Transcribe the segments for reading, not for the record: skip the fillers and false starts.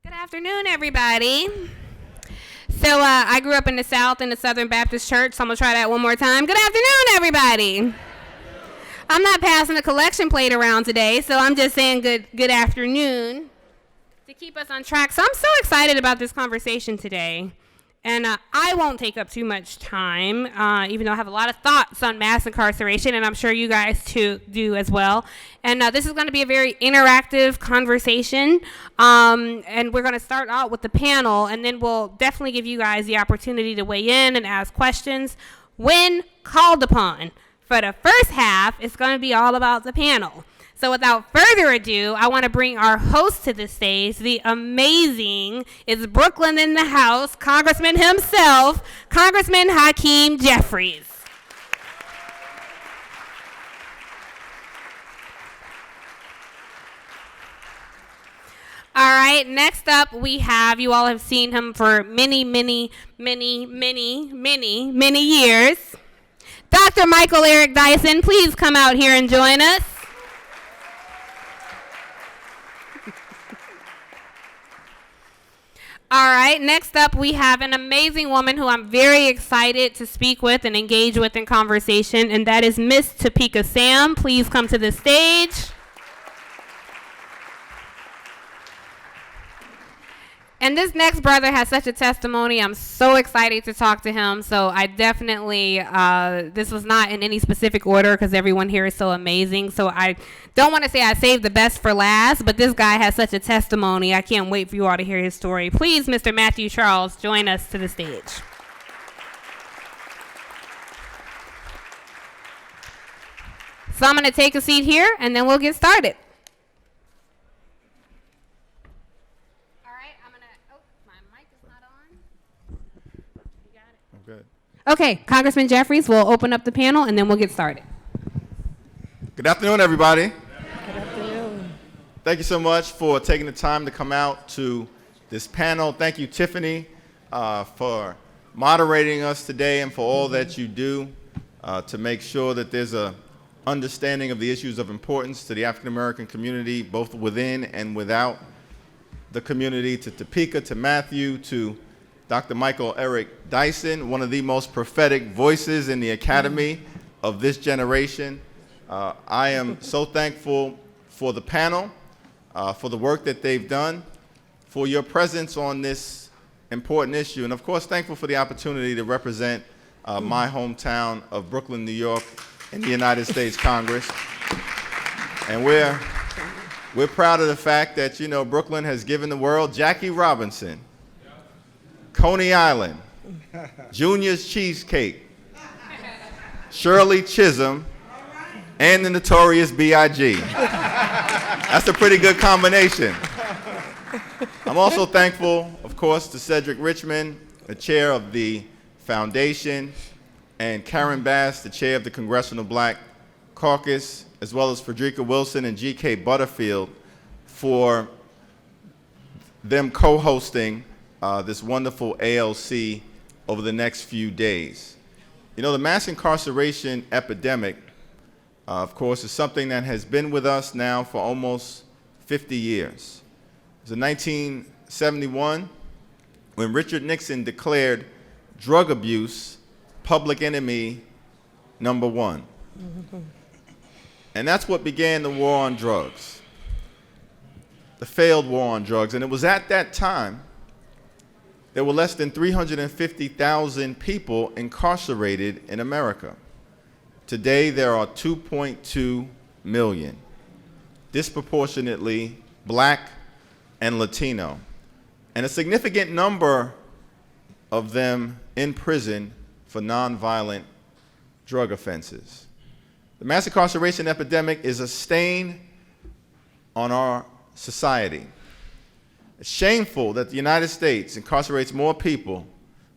Good afternoon, everybody. So I grew up in the South in the Southern Baptist Church, so I'm going to try that one more time. Good afternoon, everybody. I'm not passing a collection plate around today, so I'm just saying good afternoon to keep us on track. So I'm so excited about this conversation today. And I won't take up too much time, even though I have a lot of thoughts on mass incarceration, and I'm sure you guys too do as well. And this is going to be a very interactive conversation. And we're going to start out with the panel, and then we'll definitely give you guys the opportunity to weigh in and ask questions when called upon. For the first half, it's going to be all about the panel. So without further ado, I want to bring our host to the stage, the amazing, is Brooklyn in the house, Congressman himself, Congressman Hakeem Jeffries. All right, next up we have, you all have seen him for many years. Dr. Michael Eric Dyson, please come out here and join us. All right, next up we have an amazing woman who I'm very excited to speak with and engage with in conversation, and that is Miss Topeka Sam. Please come to the stage. And this next brother has such a testimony. I'm so excited to talk to him. So I definitely, this was not in any specific order because everyone here is so amazing. So I don't want to say I saved the best for last, but this guy has such a testimony. I can't wait for you all to hear his story. Please, Mr. Matthew Charles, join us to the stage. So I'm going to take a seat here and then we'll get started. Okay, Congressman Jeffries, we'll open up the panel and then we'll get started. Good afternoon, everybody. Good afternoon. Thank you so much for taking the time to come out to this panel. Thank you, Tiffany, for moderating us today and for all that you do to make sure that there's a understanding of the issues of importance to the African American community, both within and without the community, to Topeka, to Matthew, to Dr. Michael Eric Dyson, one of the most prophetic voices in the academy of this generation. I am so thankful for the panel, for the work that they've done, for your presence on this important issue, and of course thankful for the opportunity to represent my hometown of Brooklyn, New York in the United States Congress. And we're proud of the fact that, you know, Brooklyn has given the world Jackie Robinson, Coney Island, Junior's Cheesecake, Shirley Chisholm, and the Notorious B.I.G. That's a pretty good combination. I'm also thankful, of course, to Cedric Richmond, the chair of the foundation, and Karen Bass, the chair of the Congressional Black Caucus, as well as Frederica Wilson and G.K. Butterfield for them co-hosting this wonderful ALC over the next few days. You know, the mass incarceration epidemic, of course, is something that has been with us now for almost 50 years. It was in 1971 when Richard Nixon declared drug abuse public enemy number one. And that's what began the war on drugs, the failed war on drugs. And it was at that time there were less than 350,000 people incarcerated in America. Today, there are 2.2 million, disproportionately Black and Latino, and a significant number of them in prison for nonviolent drug offenses. The mass incarceration epidemic is a stain on our society. It's shameful that the United States incarcerates more people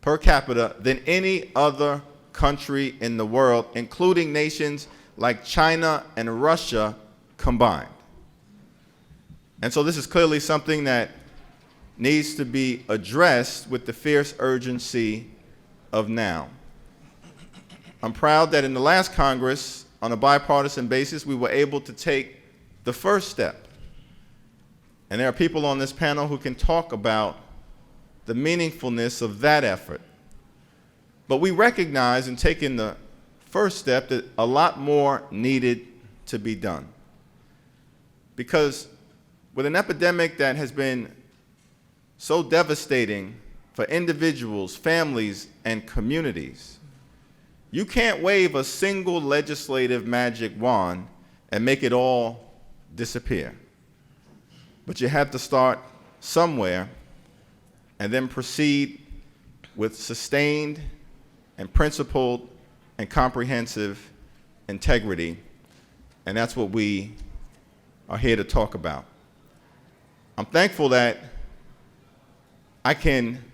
per capita than any other country in the world, including nations like China and Russia combined. And so this is clearly something that needs to be addressed with the fierce urgency of now. I'm proud that in the last Congress, on a bipartisan basis, we were able to take the first step And there are people on this panel who can talk about the meaningfulness of that effort. But we recognize in taking the first step that a lot more needed to be done. Because with an epidemic that has been so devastating for individuals, families, and communities, you can't wave a single legislative magic wand and make it all disappear. But you have to start somewhere and then proceed with sustained and principled and comprehensive integrity. And that's what we are here to talk about. I'm thankful that I can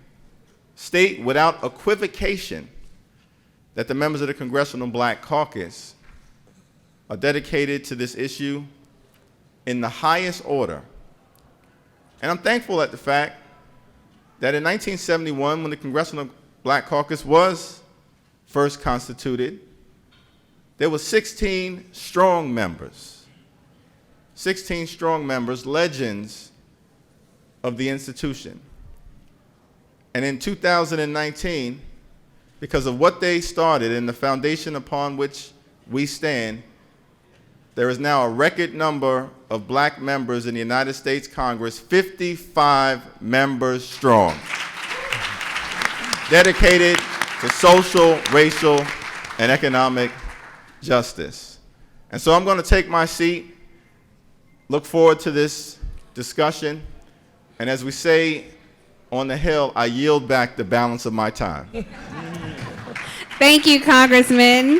state without equivocation that the members of the Congressional Black Caucus are dedicated to this issue in the highest order. And I'm thankful at the fact that in 1971, when the Congressional Black Caucus was first constituted, there were 16 strong members. 16 strong members, legends of the institution. And in 2019, because of what they started and the foundation upon which we stand, there is now a record number of black members in the United States Congress, 55 members strong, dedicated to social, racial, and economic justice. And so I'm going to take my seat, look forward to this discussion, and as we say on the Hill, I yield back the balance of my time. Thank you, Congressman.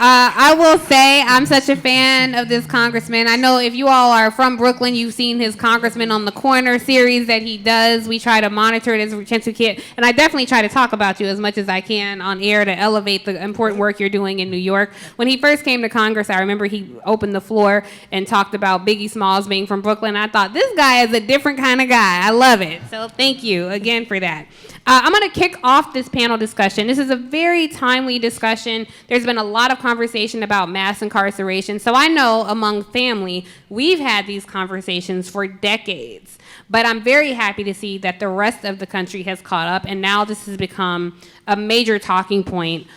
I will say I'm such a fan of this congressman. I know if you all are from Brooklyn, you've seen his Congressman on the Corner series that he does. We try to monitor it as a chance we can. And I definitely try to talk about you as much as I can on air to elevate the important work you're doing in New York. When he first came to Congress, I remember he opened the floor and talked about Biggie Smalls being from Brooklyn. I thought, this guy is a different kind of guy. I love it. So thank you again for that. I'm going to kick off this panel discussion. This is a very timely discussion. There's been a lot of conversation about mass incarceration. So I know among family, we've had these conversations for decades. But I'm very happy to see that the rest of the country has caught up, and now this has become a major talking point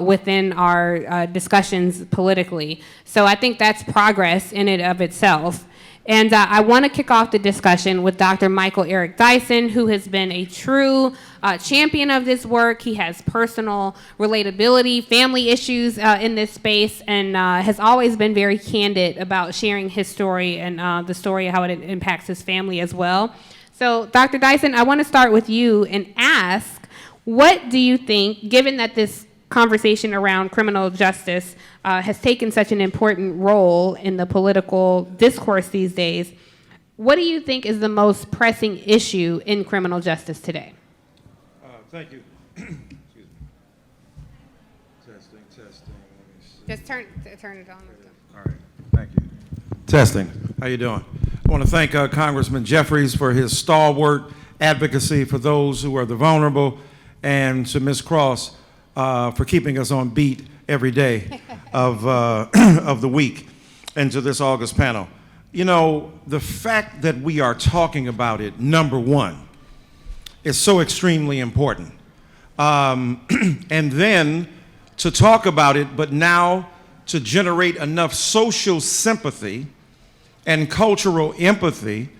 within our discussions politically. So I think that's progress in and of itself. And I want to kick off the discussion with Dr. Michael Eric Dyson, who has been a true champion of this work. He has personal relatability, family issues in this space, and has always been very candid about sharing his story and the story of how it impacts his family as well. So, Dr. Dyson, I want to start with you and ask, what do you think, given that this conversation around criminal justice has taken such an important role in the political discourse these days, what do you think is the most pressing issue in criminal justice today? Thank you. Excuse me. Testing. Let me see. Just turn it on. All right. Thank you. Testing. How you doing? I want to thank Congressman Jeffries for his stalwart advocacy for those who are the vulnerable, and to Ms. Cross for keeping us on beat every day of the week, and to this August panel. You know, the fact that we are talking about it, number one, is so extremely important. And then to talk about it, but now to generate enough social sympathy and cultural empathy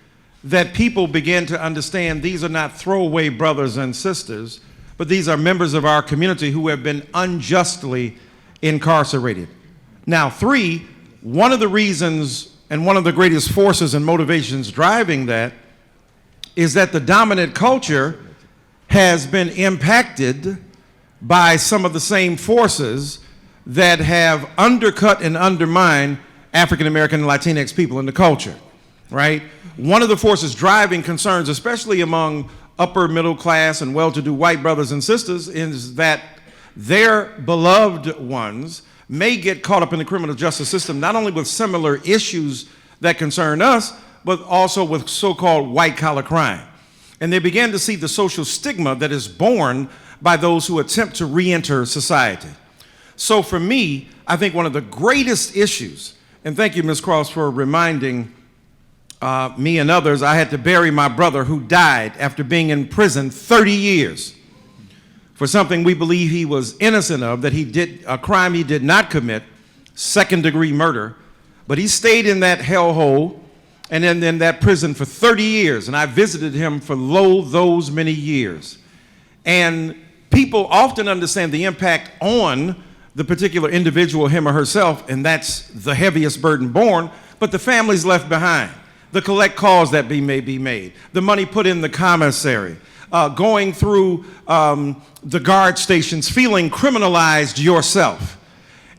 that people begin to understand these are not throwaway brothers and sisters, but these are members of our community who have been unjustly incarcerated. Now, three, one of the reasons and one of the greatest forces and motivations driving that is that the dominant culture has been impacted by some of the same forces that have undercut and undermined African American and Latinx people in the culture, right? One of the forces driving concerns, especially among upper middle class and well-to-do white brothers and sisters, is that their beloved ones may get caught up in the criminal justice system, not only with similar issues that concern us, but also with so-called white-collar crime. And they began to see the social stigma that is borne by those who attempt to re-enter society. So for me, I think one of the greatest issues, and thank you, Ms. Cross, for reminding me and others, I had to bury my brother who died after being in prison 30 years for something we believe he was innocent of, that he did a crime he did not commit, second-degree murder. But he stayed in that hellhole and then in that prison for 30 years, and I visited him for those many years. And people often understand the impact on the particular individual, him or herself, and that's the heaviest burden borne, but the family's left behind. The collect calls that may be made, the money put in the commissary, going through the guard stations, feeling criminalized yourself,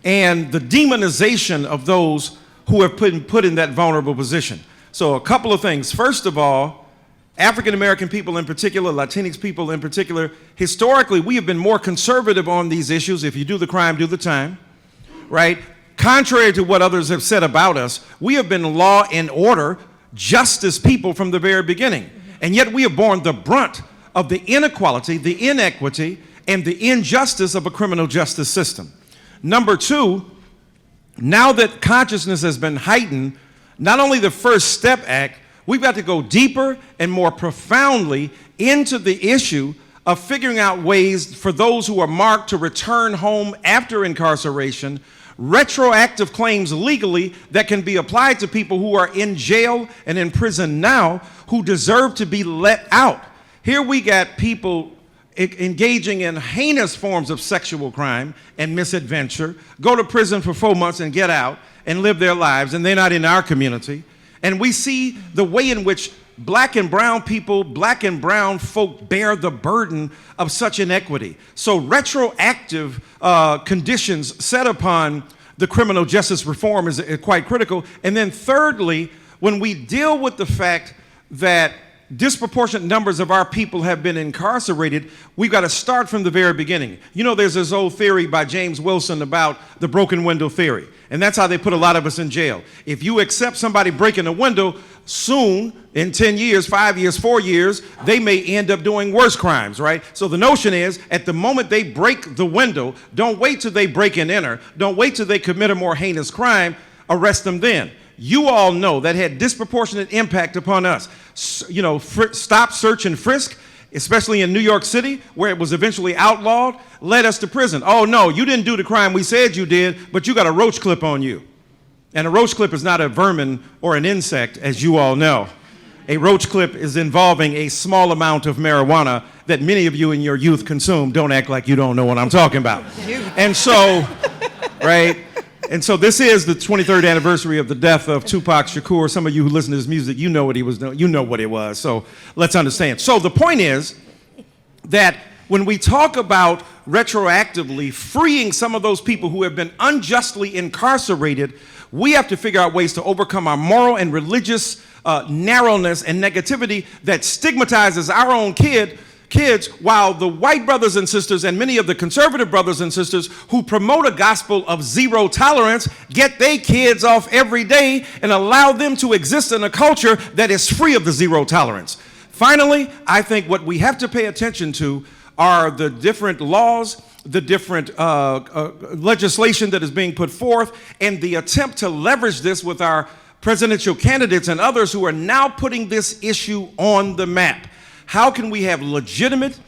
and the demonization of those who have been put in that vulnerable position. So a couple of things. First of all, African American people in particular, Latinx people in particular, historically we have been more conservative on these issues. If you do the crime, do the time, right? Contrary to what others have said about us, we have been law and order, justice people from the very beginning. And yet we have borne the brunt of the inequality, the inequity, and the injustice of a criminal justice system. Number two, now that consciousness has been heightened, not only the First Step Act, we've got to go deeper and more profoundly into the issue of figuring out ways for those who are marked to return home after incarceration, retroactive claims legally that can be applied to people who are in jail and in prison now who deserve to be let out. Here we got people engaging in heinous forms of sexual crime and misadventure, go to prison for 4 months and get out and live their lives, and they're not in our community. And we see the way in which black and brown people, black and brown folk bear the burden of such inequity. So retroactive conditions set upon the criminal justice reform is quite critical. And then thirdly, when we deal with the fact that disproportionate numbers of our people have been incarcerated, we've got to start from the very beginning. You know, there's this old theory by James Wilson about the broken window theory, and that's how they put a lot of us in jail. If you accept somebody breaking a window, soon, in 10 years, 5 years, 4 years, they may end up doing worse crimes, right? So the notion is, at the moment they break the window, don't wait till they break and enter, don't wait till they commit a more heinous crime, arrest them then. You all know that had disproportionate impact upon us. You know, stop, search, and frisk, especially in New York City, where it was eventually outlawed, led us to prison. Oh no, you didn't do the crime we said you did, but you got a roach clip on you. And a roach clip is not a vermin or an insect, as you all know. A roach clip is involving a small amount of marijuana that many of you in your youth consume. Don't act like you don't know what I'm talking about. And so, right? And so this is the 23rd anniversary of the death of Tupac Shakur. Some of you who listen to his music, you know what he was doing. You know what it was. So let's understand. So the point is that when we talk about retroactively freeing some of those people who have been unjustly incarcerated, we have to figure out ways to overcome our moral and religious narrowness and negativity that stigmatizes our own kids, while the white brothers and sisters and many of the conservative brothers and sisters who promote a gospel of zero tolerance get their kids off every day and allow them to exist in a culture that is free of the zero tolerance. Finally, I think what we have to pay attention to are the different laws, the different legislation that is being put forth, and the attempt to leverage this with our presidential candidates and others who are now putting this issue on the map. How can we have legitimate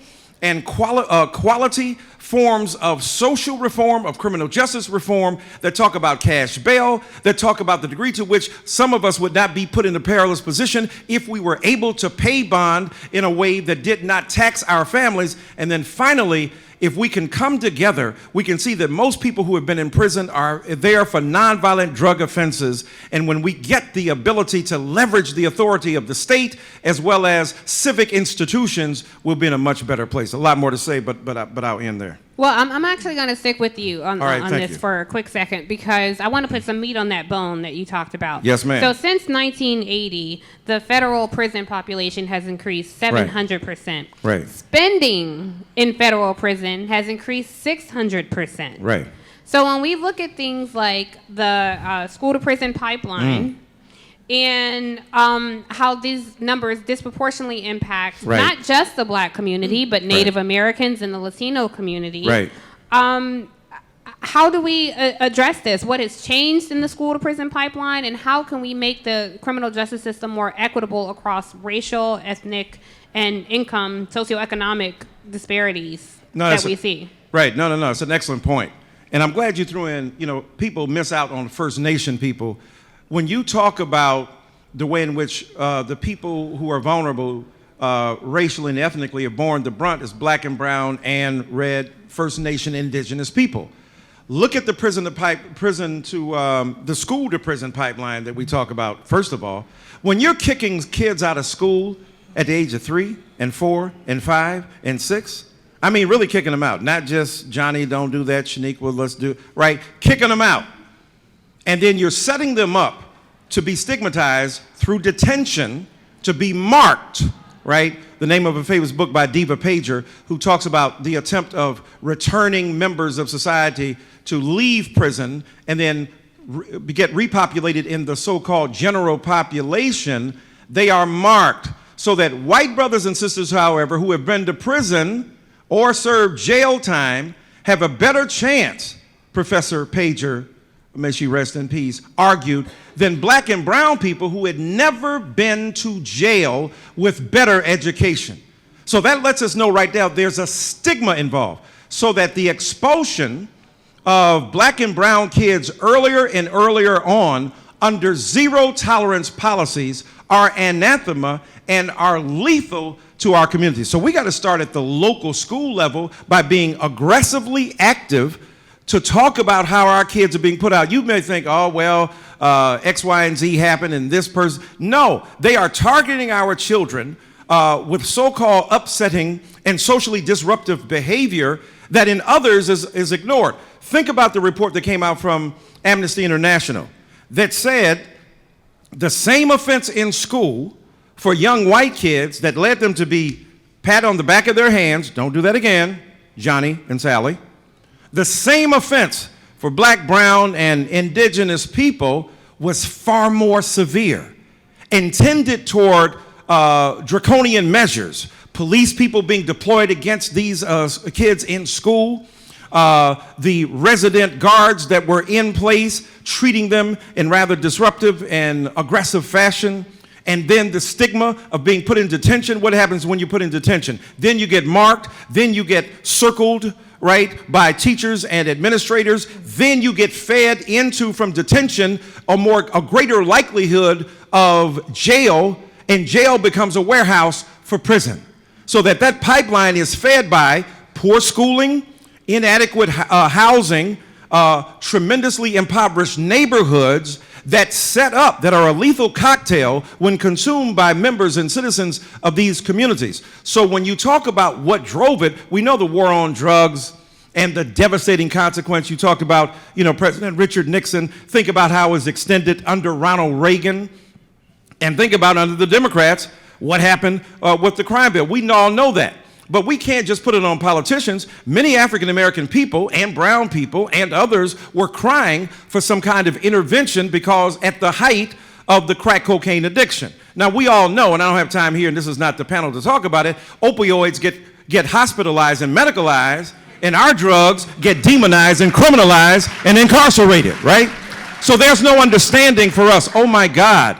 and quality forms of social reform, of criminal justice reform that talk about cash bail, that talk about the degree to which some of us would not be put in a perilous position if we were able to pay bond in a way that did not tax our families. And then finally, if we can come together, we can see that most people who have been in prison are there for nonviolent drug offenses. And when we get the ability to leverage the authority of the state as well as civic institutions, we'll be in a much better place. A lot more to say, but I'll end there. Well, I'm actually going to stick with you on this you. for a quick second because I want to put some meat on that bone that you talked about. Yes, ma'am. So since 1980, the federal prison population has increased 700%. Right. Spending in federal prison has increased 600%. Right. So when we look at things like the school-to-prison pipeline, and how these numbers disproportionately impact not just the black community, but Native Americans and the Latino community. Right. How do we address this? What has changed in the school to prison pipeline, and how can we make the criminal justice system more equitable across racial, ethnic, and income, socioeconomic disparities that we see? Right. No. It's an excellent point. And I'm glad you threw in, people miss out on First Nation people. When you talk about the way in which the people who are vulnerable racially and ethnically are borne the brunt is black and brown and red First Nation indigenous people. Look at the the school to prison pipeline that we talk about. First of all, when you're kicking kids out of school at the age of 3 and 4 and 5 and 6, I mean, really kicking them out, not just Johnny, don't do that, Shanique, well, let's do, right? Kicking them out. And then you're setting them up to be stigmatized through detention, to be marked, right? The name of a famous book by Diva Pager, who talks about the attempt of returning members of society to leave prison and then get repopulated in the so-called general population. They are marked so that white brothers and sisters, however, who have been to prison or served jail time have a better chance, Professor Pager, may she rest in peace, argued, than black and brown people who had never been to jail with better education. So that lets us know right now there's a stigma involved, so that the expulsion of black and brown kids earlier and earlier on under zero tolerance policies are anathema and are lethal to our community. So we got to start at the local school level by being aggressively active to talk about how our kids are being put out. You may think, oh, well, X, Y, and Z happened and this person. No, they are targeting our children with so-called upsetting and socially disruptive behavior that in others is ignored. Think about the report that came out from Amnesty International that said the same offense in school for young white kids that led them to be pat on the back of their hands, don't do that again, Johnny and Sally. The same offense for black, brown, and indigenous people was far more severe, intended toward draconian measures, police people being deployed against these kids in school, the resident guards that were in place, treating them in rather disruptive and aggressive fashion. And then the stigma of being put in detention. What happens when you put in detention? Then you get marked, then you get circled, right, by teachers and administrators. Then you get fed into, from detention, a greater likelihood of jail, and jail becomes a warehouse for prison. So that pipeline is fed by poor schooling, inadequate housing, tremendously impoverished neighborhoods that are a lethal cocktail when consumed by members and citizens of these communities. So when you talk about what drove it, we know the war on drugs and the devastating consequence. You talked about, President Richard Nixon. Think about how it was extended under Ronald Reagan. And think about under the Democrats, what happened with the crime bill. We all know that. But we can't just put it on politicians. Many African-American people and brown people and others were crying for some kind of intervention because at the height of the crack cocaine addiction. Now, we all know, and I don't have time here, and this is not the panel to talk about it, opioids get hospitalized and medicalized, and our drugs get demonized and criminalized and incarcerated, right? So there's no understanding for us. Oh my God,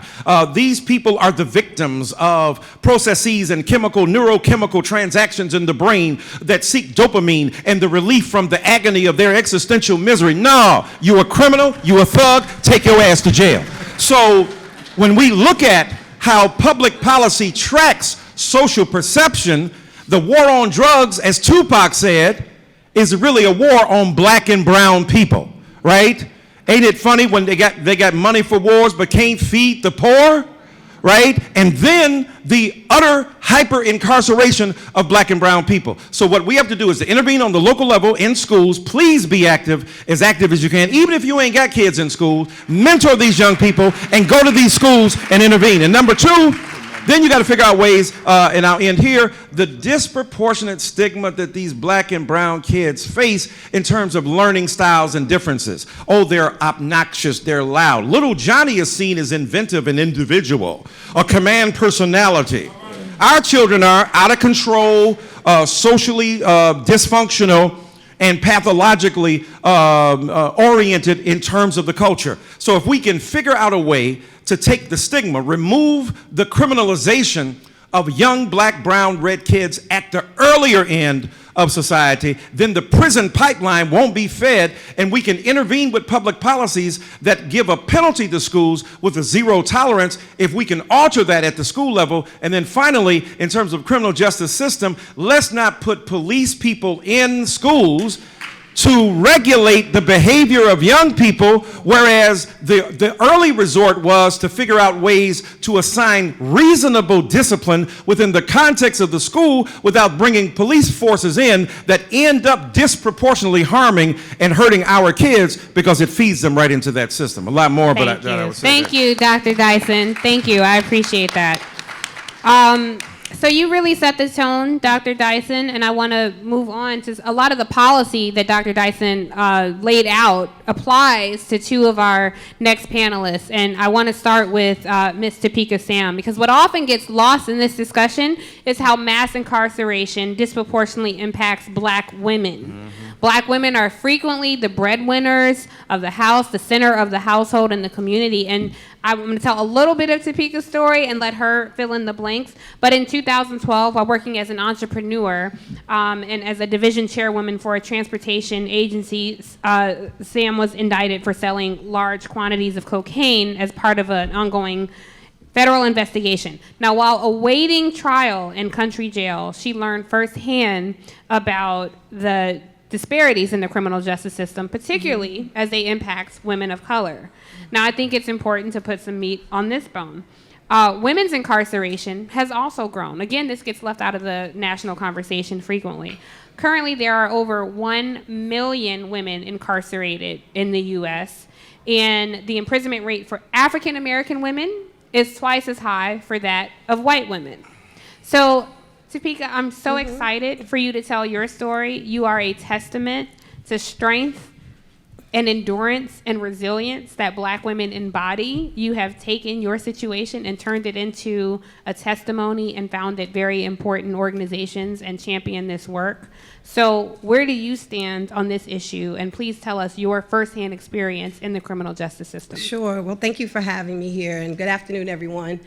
these people are the victims of processes and neurochemical transactions in the brain that seek dopamine and the relief from the agony of their existential misery. No, you a criminal, you a thug, take your ass to jail. So when we look at how public policy tracks social perception, the war on drugs, as Tupac said, is really a war on black and brown people, right? Ain't it funny when they got money for wars but can't feed the poor, right? And then the utter hyper-incarceration of black and brown people. So what we have to do is to intervene on the local level in schools. Please be active as you can. Even if you ain't got kids in school, mentor these young people and go to these schools and intervene. And number two, then you got to figure out ways, and I'll end here, the disproportionate stigma that these black and brown kids face in terms of learning styles and differences. Oh, they're obnoxious, they're loud. Little Johnny is seen as inventive and individual, a command personality. Our children are out of control, socially dysfunctional, and pathologically oriented in terms of the culture. So if we can figure out a way to take the stigma, remove the criminalization of young black, brown, red kids at the earlier end of society, then the prison pipeline won't be fed, and we can intervene with public policies that give a penalty to schools with a zero tolerance. If we can alter that at the school level, and then finally, in terms of criminal justice system, let's not put police people in schools to regulate the behavior of young people, whereas the early resort was to figure out ways to assign reasonable discipline within the context of the school without bringing police forces in that end up disproportionately harming and hurting our kids because it feeds them right into that system. A lot more, but I would say Thank you, Dr. Dyson. Thank you. I appreciate that. So you really set the tone, Dr. Dyson, and I want to move on to a lot of the policy that Dr. Dyson laid out applies to two of our next panelists. And I want to start with Ms. Topeka Sam, because what often gets lost in this discussion is how mass incarceration disproportionately impacts black women. Mm-hmm. Black women are frequently the breadwinners of the house, the center of the household and the community. And I'm going to tell a little bit of Topeka's story and let her fill in the blanks. But in 2012, while working as an entrepreneur and as a division chairwoman for a transportation agency, Sam was indicted for selling large quantities of cocaine as part of an ongoing federal investigation. Now, while awaiting trial in country jail, she learned firsthand about the disparities in the criminal justice system, particularly as they impact women of color. Now, I think it's important to put some meat on this bone. Women's incarceration has also grown. Again, this gets left out of the national conversation frequently. Currently, there are over 1 million women incarcerated in the U.S., and the imprisonment rate for African American women is twice as high for that of white women. So, Topeka, I'm so excited for you to tell your story. You are a testament to strength and endurance and resilience that black women embody. You have taken your situation and turned it into a testimony and founded very important organizations and championed this work. So where do you stand on this issue? And please tell us your firsthand experience in the criminal justice system. Sure. Well, thank you for having me here, and good afternoon, everyone.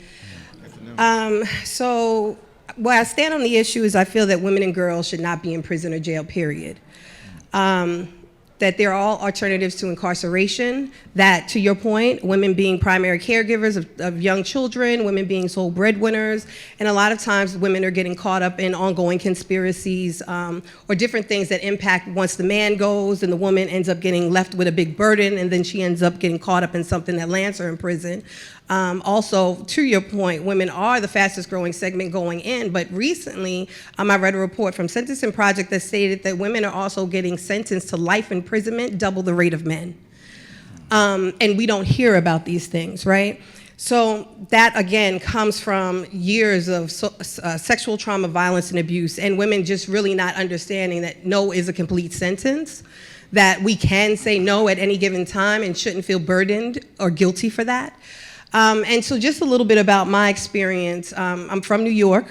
Good afternoon. Where I stand on the issue is I feel that women and girls should not be in prison or jail, period. That there are all alternatives to incarceration, that, to your point, women being primary caregivers of young children, women being sole breadwinners, and a lot of times women are getting caught up in ongoing conspiracies or different things that impact once the man goes and the woman ends up getting left with a big burden, and then she ends up getting caught up in something that lands her in prison. Also, to your point, women are the fastest growing segment going in, but recently I read a report from Sentencing Project that stated that women are also getting sentenced to life imprisonment, double the rate of men. And we don't hear about these things, right? So that, again, comes from years of sexual trauma, violence, and abuse, and women just really not understanding that no is a complete sentence, that we can say no at any given time and shouldn't feel burdened or guilty for that. And so just a little bit about my experience. I'm from New York.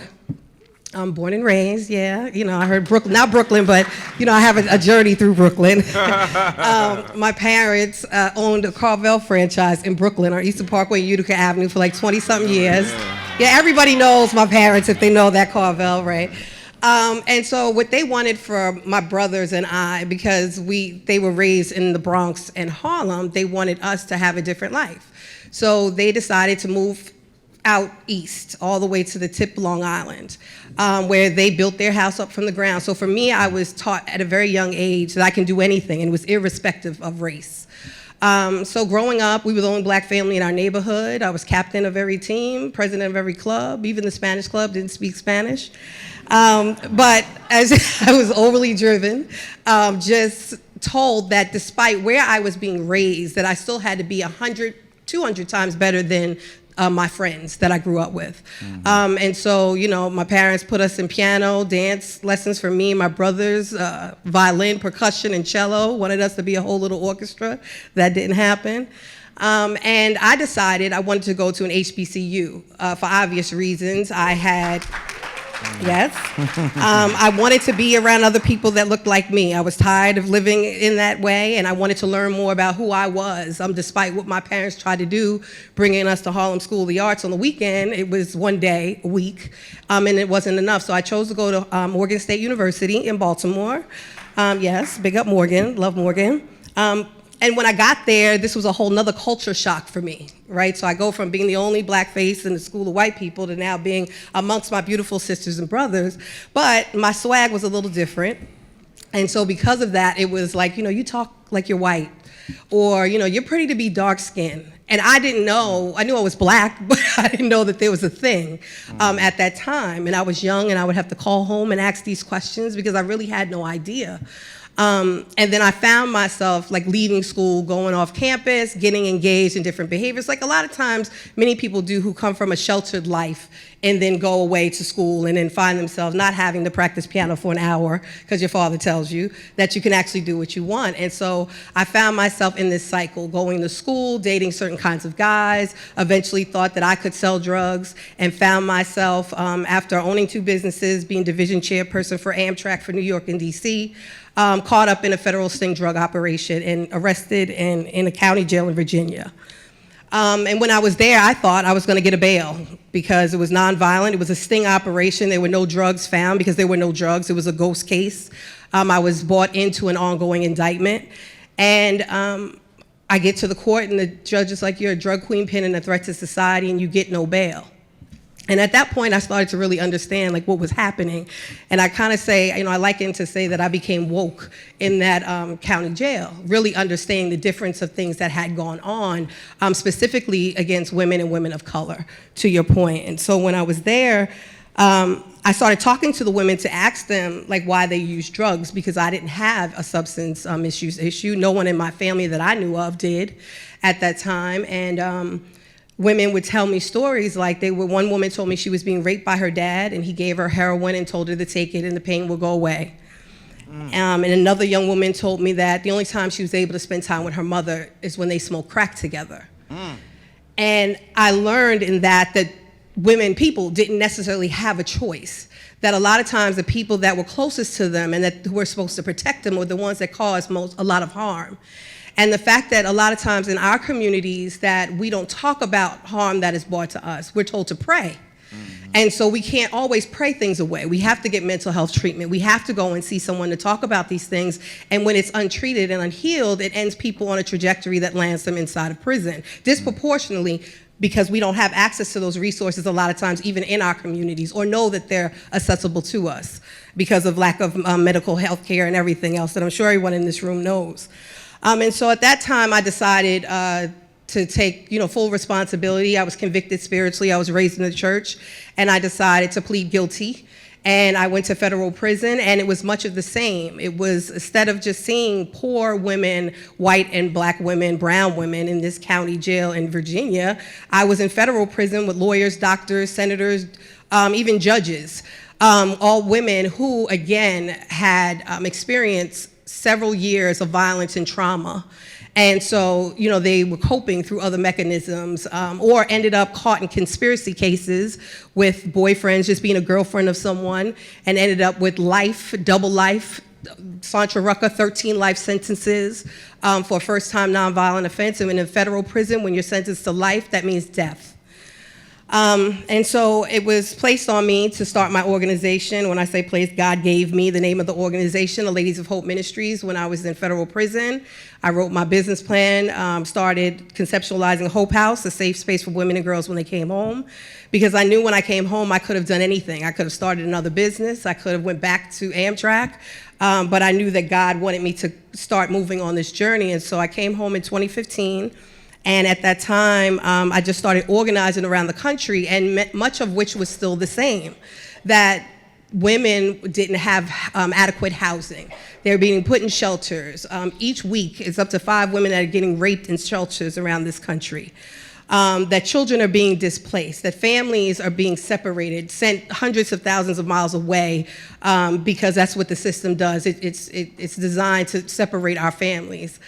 I'm born and raised, yeah. You know, I heard Brooklyn, not Brooklyn, but, you know, I have a journey through Brooklyn. My parents owned a Carvel franchise in Brooklyn on Eastern Parkway, Utica Avenue for like 20-something years. Yeah, everybody knows my parents if they know that Carvel, right? And so what they wanted for my brothers and I, because they were raised in the Bronx and Harlem, they wanted us to have a different life. So they decided to move out east, all the way to the tip of Long Island, where they built their house up from the ground. So for me, I was taught at a very young age that I can do anything, and it was irrespective of race. So growing up, we were the only black family in our neighborhood. I was captain of every team, president of every club, even the Spanish club didn't speak Spanish. But as I was overly driven, just told that despite where I was being raised, that I still had to be 100, 200 times better than my friends that I grew up with. Mm-hmm. And so, you know, my parents put us in piano, dance lessons for me, my brothers, violin, percussion, and cello, wanted us to be a whole little orchestra. That didn't happen. And I decided I wanted to go to an HBCU for obvious reasons. I had Yes. I wanted to be around other people that looked like me. I was tired of living in that way, and I wanted to learn more about who I was. Despite what my parents tried to do, bringing us to Harlem School of the Arts on the weekend, it was one day a week, and it wasn't enough. So I chose to go to Morgan State University in Baltimore. Yes, big up Morgan, love Morgan. And when I got there, this was a whole nother culture shock for me, right? So I go from being the only black face in the school of white people to now being amongst my beautiful sisters and brothers. But my swag was a little different. And so because of that, it was like, you talk like you're white. Or, you're pretty to be dark skinned. And I didn't know, I knew I was black, but I didn't know that there was a thing at that time. And I was young, and I would have to call home and ask these questions because I really had no idea. And then I found myself leaving school, going off campus, getting engaged in different behaviors, like a lot of times many people do who come from a sheltered life and then go away to school and then find themselves not having to practice piano for an hour because your father tells you that you can actually do what you want. And so I found myself in this cycle, going to school, dating certain kinds of guys, eventually thought that I could sell drugs, and found myself, after owning 2 businesses, being division chairperson for Amtrak for New York and DC, caught up in a federal sting drug operation and arrested in a county jail in Virginia. And when I was there, I thought I was going to get a bail because it was nonviolent. It was a sting operation. There were no drugs found because there were no drugs. It was a ghost case. I was brought into an ongoing indictment. And I get to the court, and the judge is like, you're a drug queen-pin and a threat to society, and you get no bail. And at that point, I started to really understand what was happening. And I kind of say, I liken to say that I became woke in that county jail, really understanding the difference of things that had gone on, specifically against women and women of color, to your point. And so when I was there, I started talking to the women to ask them why they used drugs, because I didn't have a substance misuse issue. No one in my family that I knew of did at that time. And women would tell me stories one woman told me she was being raped by her dad, and he gave her heroin and told her to take it and the pain will go away. And another young woman told me that the only time she was able to spend time with her mother is when they smoked crack together. And I learned in that people didn't necessarily have a choice. That a lot of times the people that were closest to them and who were supposed to protect them were the ones that caused a lot of harm. And the fact that a lot of times in our communities that we don't talk about harm that is brought to us, we're told to pray. And so we can't always pray things away. We have to get mental health treatment. We have to go and see someone to talk about these things. And when it's untreated and unhealed, it ends people on a trajectory that lands them inside of prison, disproportionately, because we don't have access to those resources a lot of times, even in our communities, or know that they're accessible to us because of lack of medical health care and everything else that I'm sure everyone in this room knows. And so at that time, I decided to take full responsibility. I was convicted spiritually. I was raised in the church, and I decided to plead guilty. And I went to federal prison, and it was much of the same. It was, instead of just seeing poor women, white and black women, brown women in this county jail in Virginia, I was in federal prison with lawyers, doctors, senators, even judges, all women who, again, had experienced several years of violence and trauma. And so, they were coping through other mechanisms, or ended up caught in conspiracy cases with boyfriends just being a girlfriend of someone, and ended up with life, double life, Santra Rucker, 13 life sentences for a first-time nonviolent offense. And in federal prison, when you're sentenced to life, that means death. And so it was placed on me to start my organization. When I say placed, God gave me the name of the organization, the Ladies of Hope Ministries, when I was in federal prison. I wrote my business plan, started conceptualizing Hope House, a safe space for women and girls when they came home, because I knew when I came home I could have done anything. I could have started another business. I could have went back to Amtrak, but I knew that God wanted me to start moving on this journey. And so I came home in 2015. And at that time, I just started organizing around the country, and much of which was still the same, that women didn't have adequate housing. They were being put in shelters. Each week, it's up to 5 women that are getting raped in shelters around this country. That children are being displaced, that families are being separated, sent hundreds of thousands of miles away, because that's what the system does. It's designed to separate our families.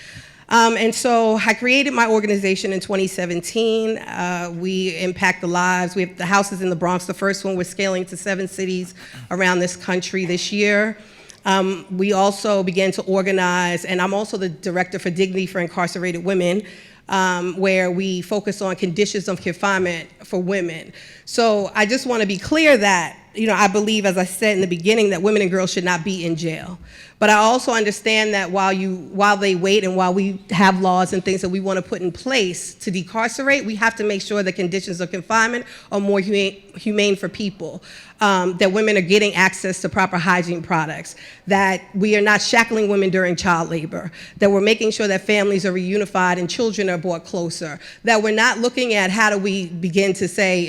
And so I created my organization in 2017. We impact the lives. We have the houses in the Bronx. The first one, we're scaling to 7 cities around this country this year. We also began to organize, and I'm also the director for Dignity for Incarcerated Women, where we focus on conditions of confinement for women. So I just want to be clear that, I believe, as I said in the beginning, that women and girls should not be in jail. But I also understand that while they wait and while we have laws and things that we want to put in place to decarcerate, we have to make sure the conditions of confinement are more humane for people, that women are getting access to proper hygiene products, that we are not shackling women during child labor, that we're making sure that families are reunified and children are brought closer, that we're not looking at how do we begin to say,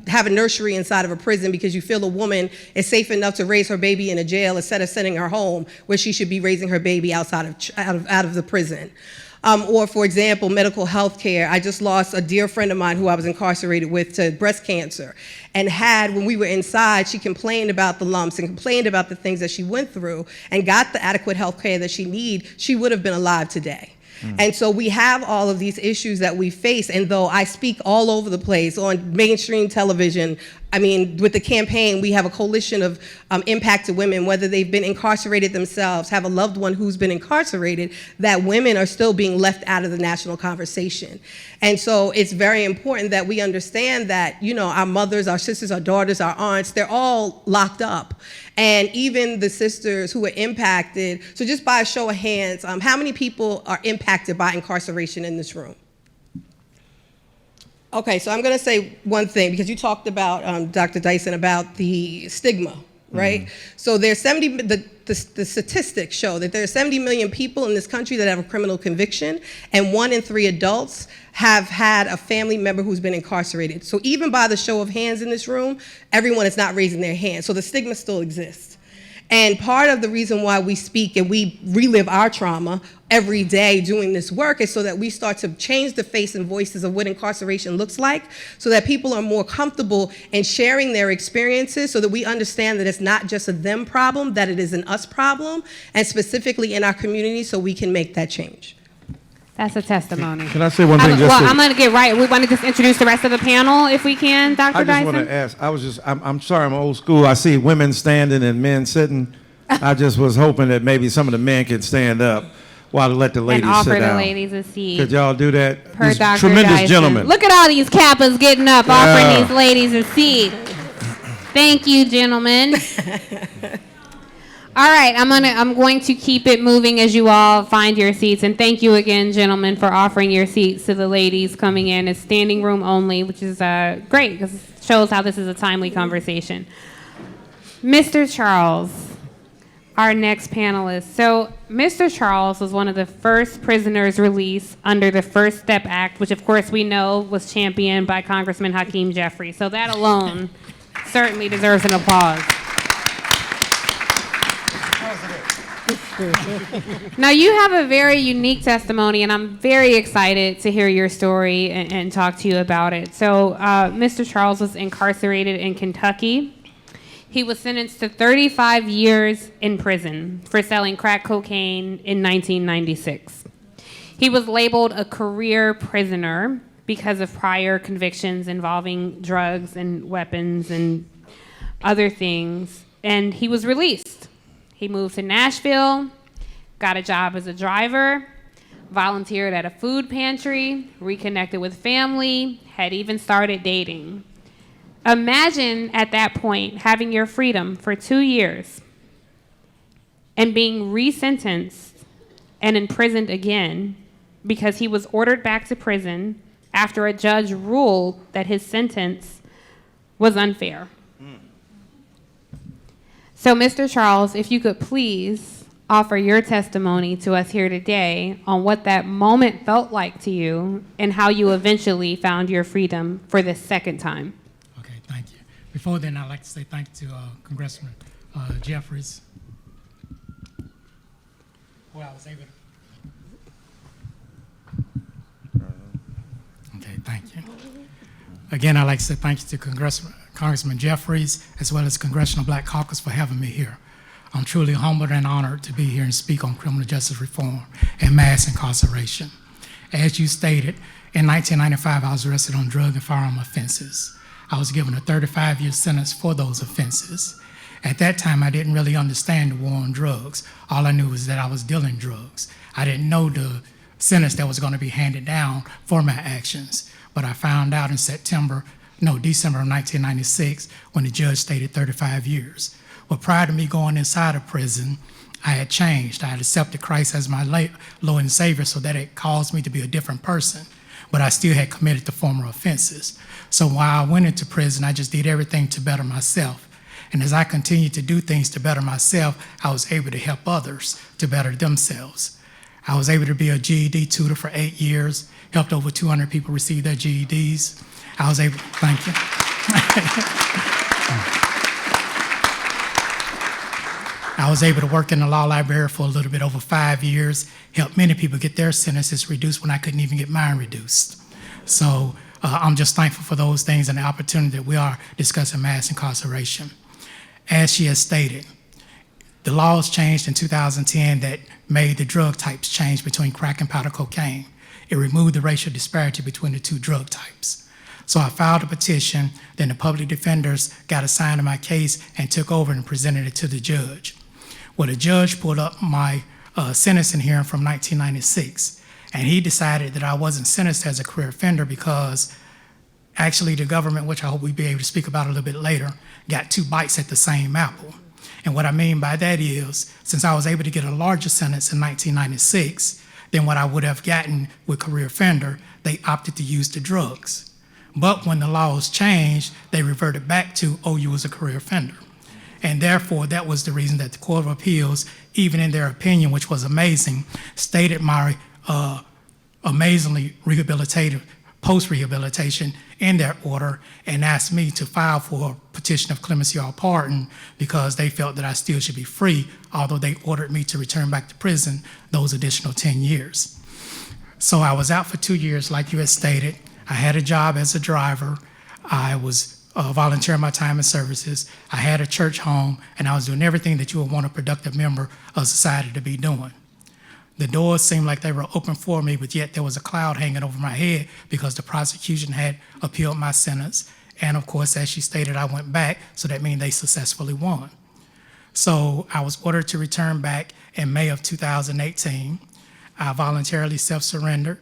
have a nursery inside of a prison because you feel a woman is safe enough to raise her baby in a jail instead of sending her home where she should be raising her baby outside of out of the prison. Or, for example, medical health care. I just lost a dear friend of mine who I was incarcerated with to breast cancer. And when we were inside, she complained about the lumps and complained about the things that she went through and got the adequate health care that she needed, she would have been alive today. And so we have all of these issues that we face, and though I speak all over the place on mainstream television, with the campaign, we have a coalition of impacted women, whether they've been incarcerated themselves, have a loved one who's been incarcerated, that women are still being left out of the national conversation. And so it's very important that we understand that, our mothers, our sisters, our daughters, our aunts, they're all locked up. And even the sisters who are impacted, so just by a show of hands, how many people are impacted by incarceration in this room? Okay, so I'm going to say one thing, because you talked about, Dr. Dyson, about the stigma, right? So there's the statistics show that there are 70 million people in this country that have a criminal conviction, and 1 in 3 adults have had a family member who's been incarcerated. So even by the show of hands in this room, everyone is not raising their hand. So the stigma still exists. And part of the reason why we speak and we relive our trauma every day doing this work is so that we start to change the face and voices of what incarceration looks like, so that people are more comfortable in sharing their experiences, so that we understand that it's not just a them problem, that it is an us problem, and specifically in our community, so we can make that change. That's a testimony. Can I say one thing? I'm going to get right. We want to just introduce the rest of the panel, if we can, Dr. Dyson. I just want to ask, I'm sorry, I'm old school. I see women standing and men sitting. I just was hoping that maybe some of the men could stand up while to let the ladies sit down. And offer the ladies a seat. Could y'all do that? Per These Dr. tremendous Dyson. gentlemen. Look at all these Kappas getting up, offering these ladies a seat. Thank you, gentlemen. All right, I'm going to keep it moving as you all find your seats, and thank you again, gentlemen, for offering your seats to the ladies coming in. It's standing room only, which is great because it shows how this is a timely conversation. Mr. Charles, our next panelist. So Mr. Charles was one of the first prisoners released under the First Step Act, which of course we know was championed by Congressman Hakeem Jeffries. So that alone certainly deserves an applause. Now, you have a very unique testimony, and I'm very excited to hear your story and talk to you about it. So, Mr. Charles was incarcerated in Kentucky. He was sentenced to 35 years in prison for selling crack cocaine in 1996. He was labeled a career prisoner because of prior convictions involving drugs and weapons and other things, and he was released. He moved to Nashville, got a job as a driver, volunteered at a food pantry, reconnected with family, had even started dating. Imagine at that point having your freedom for 2 years and being resentenced and imprisoned again because he was ordered back to prison after a judge ruled that his sentence was unfair. So, Mr. Charles, if you could please offer your testimony to us here today on what that moment felt like to you and how you eventually found your freedom for the second time. Okay, thank you. Before then, I'd like to say thank you to Congressman Jeffries. Well, I was able to... Okay, thank you. Again, I'd like to say thank you to Congressman Jeffries, as well as Congressional Black Caucus for having me here. I'm truly humbled and honored to be here and speak on criminal justice reform and mass incarceration. As you stated, in 1995, I was arrested on drug and firearm offenses. I was given a 35-year sentence for those offenses. At that time, I didn't really understand the war on drugs. All I knew was that I was dealing drugs. I didn't know the sentence that was going to be handed down for my actions. But I found out in December of 1996 when the judge stated 35 years. But prior to me going inside of prison, I had changed. I had accepted Christ as my Lord and Savior, so that it caused me to be a different person. But I still had committed the former offenses. So while I went into prison, I just did everything to better myself. And as I continued to do things to better myself, I was able to help others to better themselves. I was able to be a GED tutor for 8 years, helped over 200 people receive their GEDs. I was able, thank you. I was able to work in the law library for a little bit over 5 years, helped many people get their sentences reduced when I couldn't even get mine reduced. So I'm just thankful for those things and the opportunity that we are discussing mass incarceration. As she has stated, the laws changed in 2010 that made the drug types change between crack and powder cocaine. It removed the racial disparity between the two drug types. So I filed a petition, then the public defenders got assigned to my case and took over and presented it to the judge. Well, the judge pulled up my sentencing hearing from 1996, and he decided that I wasn't sentenced as a career offender because actually the government, which I hope we'll be able to speak about a little bit later, got 2 bites at the same apple. And what I mean by that is, since I was able to get a larger sentence in 1996 than what I would have gotten with career offender, they opted to use the drugs. But when the laws changed, they reverted back to, oh, you was a career offender. And therefore, that was the reason that the Court of Appeals, even in their opinion, which was amazing, stated my amazingly rehabilitative post-rehabilitation in their order and asked me to file for a petition of clemency or pardon because they felt that I still should be free, although they ordered me to return back to prison those additional 10 years. So I was out for 2 years, like you had stated. I had a job as a driver. I was volunteering my time and services. I had a church home, and I was doing everything that you would want a productive member of society to be doing. The doors seemed like they were open for me, but yet there was a cloud hanging over my head because the prosecution had appealed my sentence. And of course, as she stated, I went back, so that means they successfully won. So I was ordered to return back in May of 2018. I voluntarily self-surrendered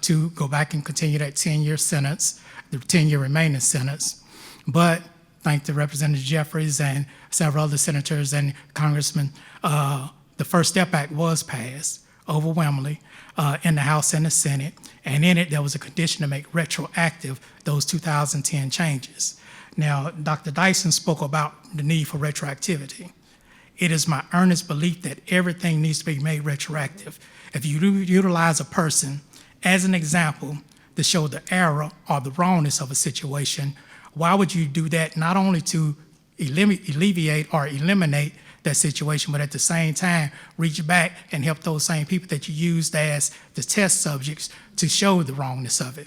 to go back and continue that 10-year sentence, the 10-year remaining sentence. But thanks to Representative Jeffries and several other senators and congressmen, the First Step Act was passed overwhelmingly in the House and the Senate, and in it there was a condition to make retroactive those 2010 changes. Now, Dr. Dyson spoke about the need for retroactivity. It is my earnest belief that everything needs to be made retroactive. If you utilize a person as an example to show the error or the wrongness of a situation, why would you do that not only to alleviate or eliminate that situation, but at the same time, reach back and help those same people that you used as the test subjects to show the wrongness of it.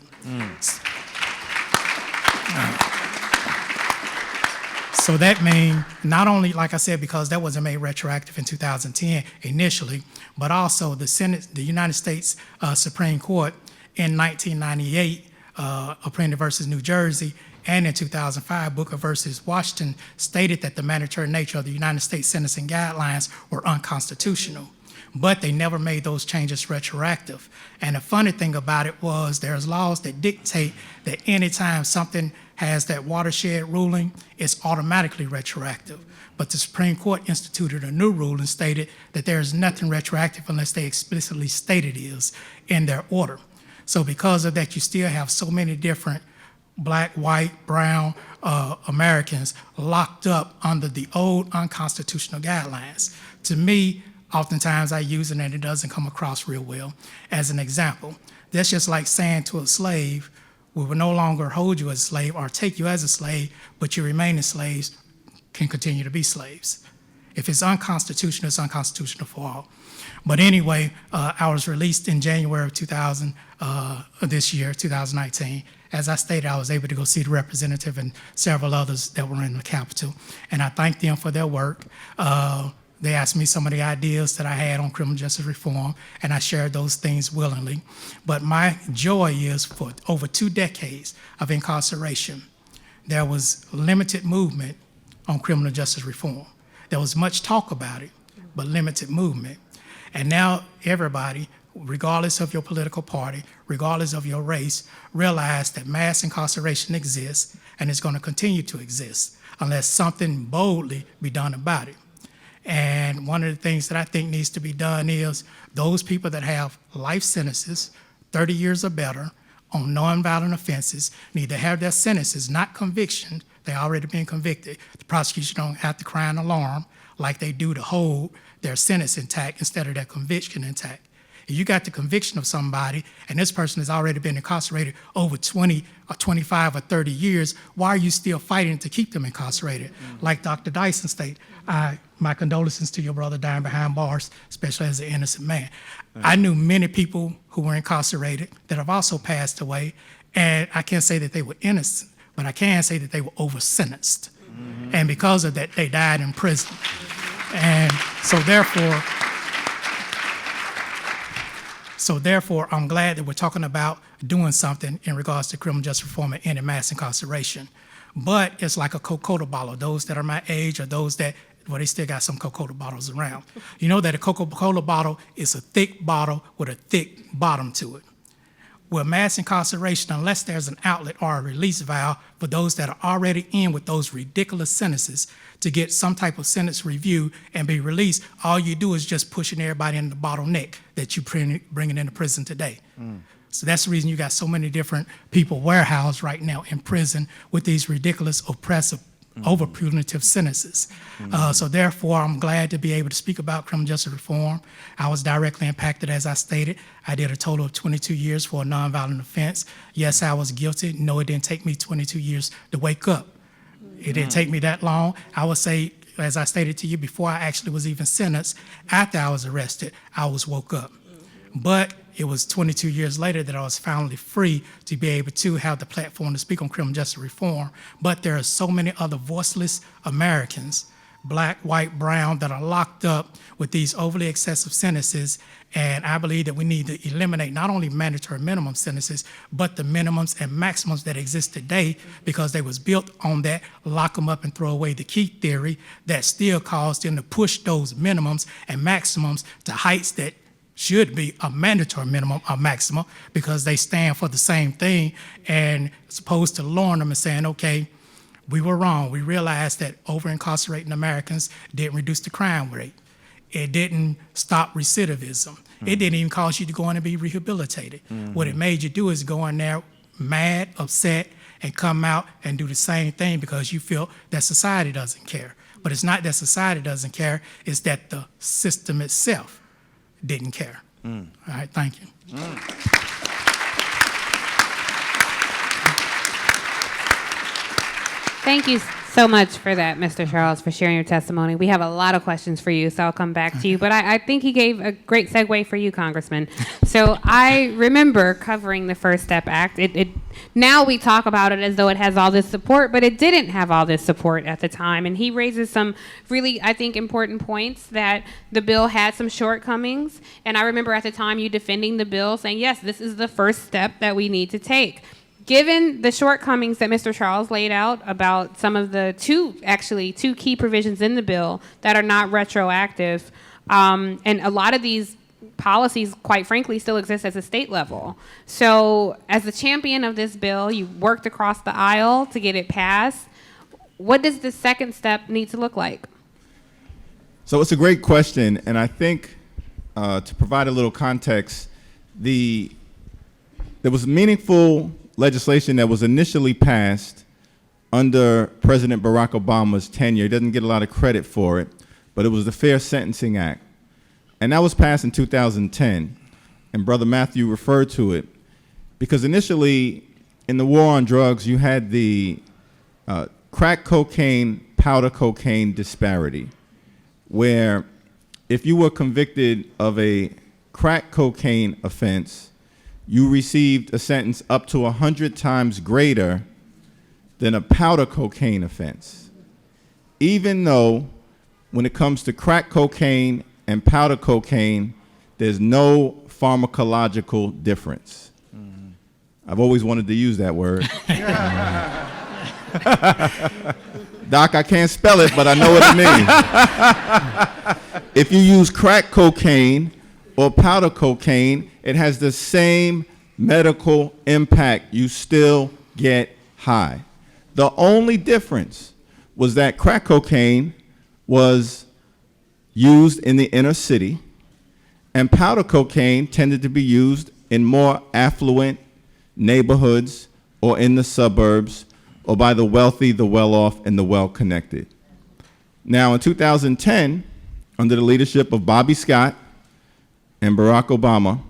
So that means not only, like I said, because that wasn't made retroactive in 2010 initially, but also the Senate, the United States Supreme Court in 1998, Apprendi versus New Jersey, and in 2005, Booker versus Washington stated that the mandatory nature of the United States sentencing guidelines were unconstitutional, but they never made those changes retroactive. And the funny thing about it was there's laws that dictate that anytime something has that watershed ruling, it's automatically retroactive. But the Supreme Court instituted a new rule and stated that there is nothing retroactive unless they explicitly state it is in their order. So because of that, you still have so many different black, white, brown Americans locked up under the old unconstitutional guidelines. To me, oftentimes I use it and it doesn't come across real well. As an example, that's just like saying to a slave, we will no longer hold you as a slave or take you as a slave, but your remaining slaves can continue to be slaves. If it's unconstitutional, it's unconstitutional for all. But anyway, I was released in January of this year, 2019. As I stated, I was able to go see the representative and several others that were in the Capitol, and I thank them for their work. They asked me some of the ideas that I had on criminal justice reform, and I shared those things willingly. But my joy is for over 2 decades of incarceration, there was limited movement on criminal justice reform. There was much talk about it, but limited movement. And now everybody, regardless of your political party, regardless of your race, realize that mass incarceration exists and is going to continue to exist unless something boldly be done about it. And one of the things that I think needs to be done is those people that have life sentences, 30 years or better, on nonviolent offenses need to have their sentences, not conviction. They already been convicted. The prosecution don't have to cry an alarm like they do to hold their sentence intact instead of their conviction intact. If you got the conviction of somebody and this person has already been incarcerated over 20 or 25 or 30 years, why are you still fighting to keep them incarcerated? Like Dr. Dyson stated, my condolences to your brother dying behind bars, especially as an innocent man. I knew many people who were incarcerated that have also passed away, and I can't say that they were innocent, but I can say that they were over-sentenced. And because of that, they died in prison. And so therefore, I'm glad that we're talking about doing something in regards to criminal justice reform and ending mass incarceration. But it's like a Coca-Cola bottle. Those that are my age or those that, well, they still got some Coca-Cola bottles around. You know that a Coca-Cola bottle is a thick bottle with a thick bottom to it. Well, mass incarceration, unless there's an outlet or a release valve for those that are already in with those ridiculous sentences to get some type of sentence review and be released, all you do is just pushing everybody in the bottleneck that you bringing into prison today. So that's the reason you got so many different people warehoused right now in prison with these ridiculous, oppressive, over-punitive sentences. So therefore, I'm glad to be able to speak about criminal justice reform. I was directly impacted, as I stated. I did a total of 22 years for a nonviolent offense. Yes, I was guilty. No, it didn't take me 22 years to wake up. It didn't take me that long. I would say, as I stated to you, before I actually was even sentenced, after I was arrested, I was woke up. But it was 22 years later that I was finally free to be able to have the platform to speak on criminal justice reform. But there are so many other voiceless Americans, black, white, brown, that are locked up with these overly excessive sentences. And I believe that we need to eliminate not only mandatory minimum sentences, but the minimums and maximums that exist today, because they was built on that lock them up and throw away the key theory that still caused them to push those minimums and maximums to heights that should be a mandatory minimum or maximum, because they stand for the same thing, and as opposed to lowering them and saying, okay, we were wrong. We realized that over-incarcerating Americans didn't reduce the crime rate. It didn't stop recidivism. It didn't even cause you to go in and be rehabilitated. What it made you do is go in there mad, upset, and come out and do the same thing because you feel that society doesn't care. But it's not that society doesn't care, it's that the system itself didn't care. All right, thank you. Thank you so much for that, Mr. Charles, for sharing your testimony. We have a lot of questions for you, so I'll come back to you. But I think he gave a great segue for you, Congressman. So I remember covering the First Step Act. Now we talk about it as though it has all this support, but it didn't have all this support at the time. And he raises some really, I think, important points that the bill had some shortcomings. And I remember at the time you defending the bill, saying, yes, this is the first step that we need to take. Given the shortcomings that Mr. Charles laid out about some of the two key provisions in the bill that are not retroactive, and a lot of these policies, quite frankly, still exist at the state level. So as the champion of this bill, you worked across the aisle to get it passed. What does the second step need to look like? So it's a great question, and I think to provide a little context, there was meaningful legislation that was initially passed under President Barack Obama's tenure. He doesn't get a lot of credit for it, but it was the Fair Sentencing Act. And that was passed in 2010, and Brother Matthew referred to it, because initially in the war on drugs, you had the crack cocaine, powder cocaine disparity, where if you were convicted of a crack cocaine offense, you received a sentence up to 100 times greater than a powder cocaine offense, even though when it comes to crack cocaine and powder cocaine, there's no pharmacological difference. I've always wanted to use that word. Doc, I can't spell it, but I know what it means. If you use crack cocaine or powder cocaine, it has the same medical impact. You still get high. The only difference was that crack cocaine was used in the inner city, and powder cocaine tended to be used in more affluent neighborhoods or in the suburbs or by the wealthy, the well-off, and the well-connected. Now, in 2010, under the leadership of Bobby Scott and Barack Obama,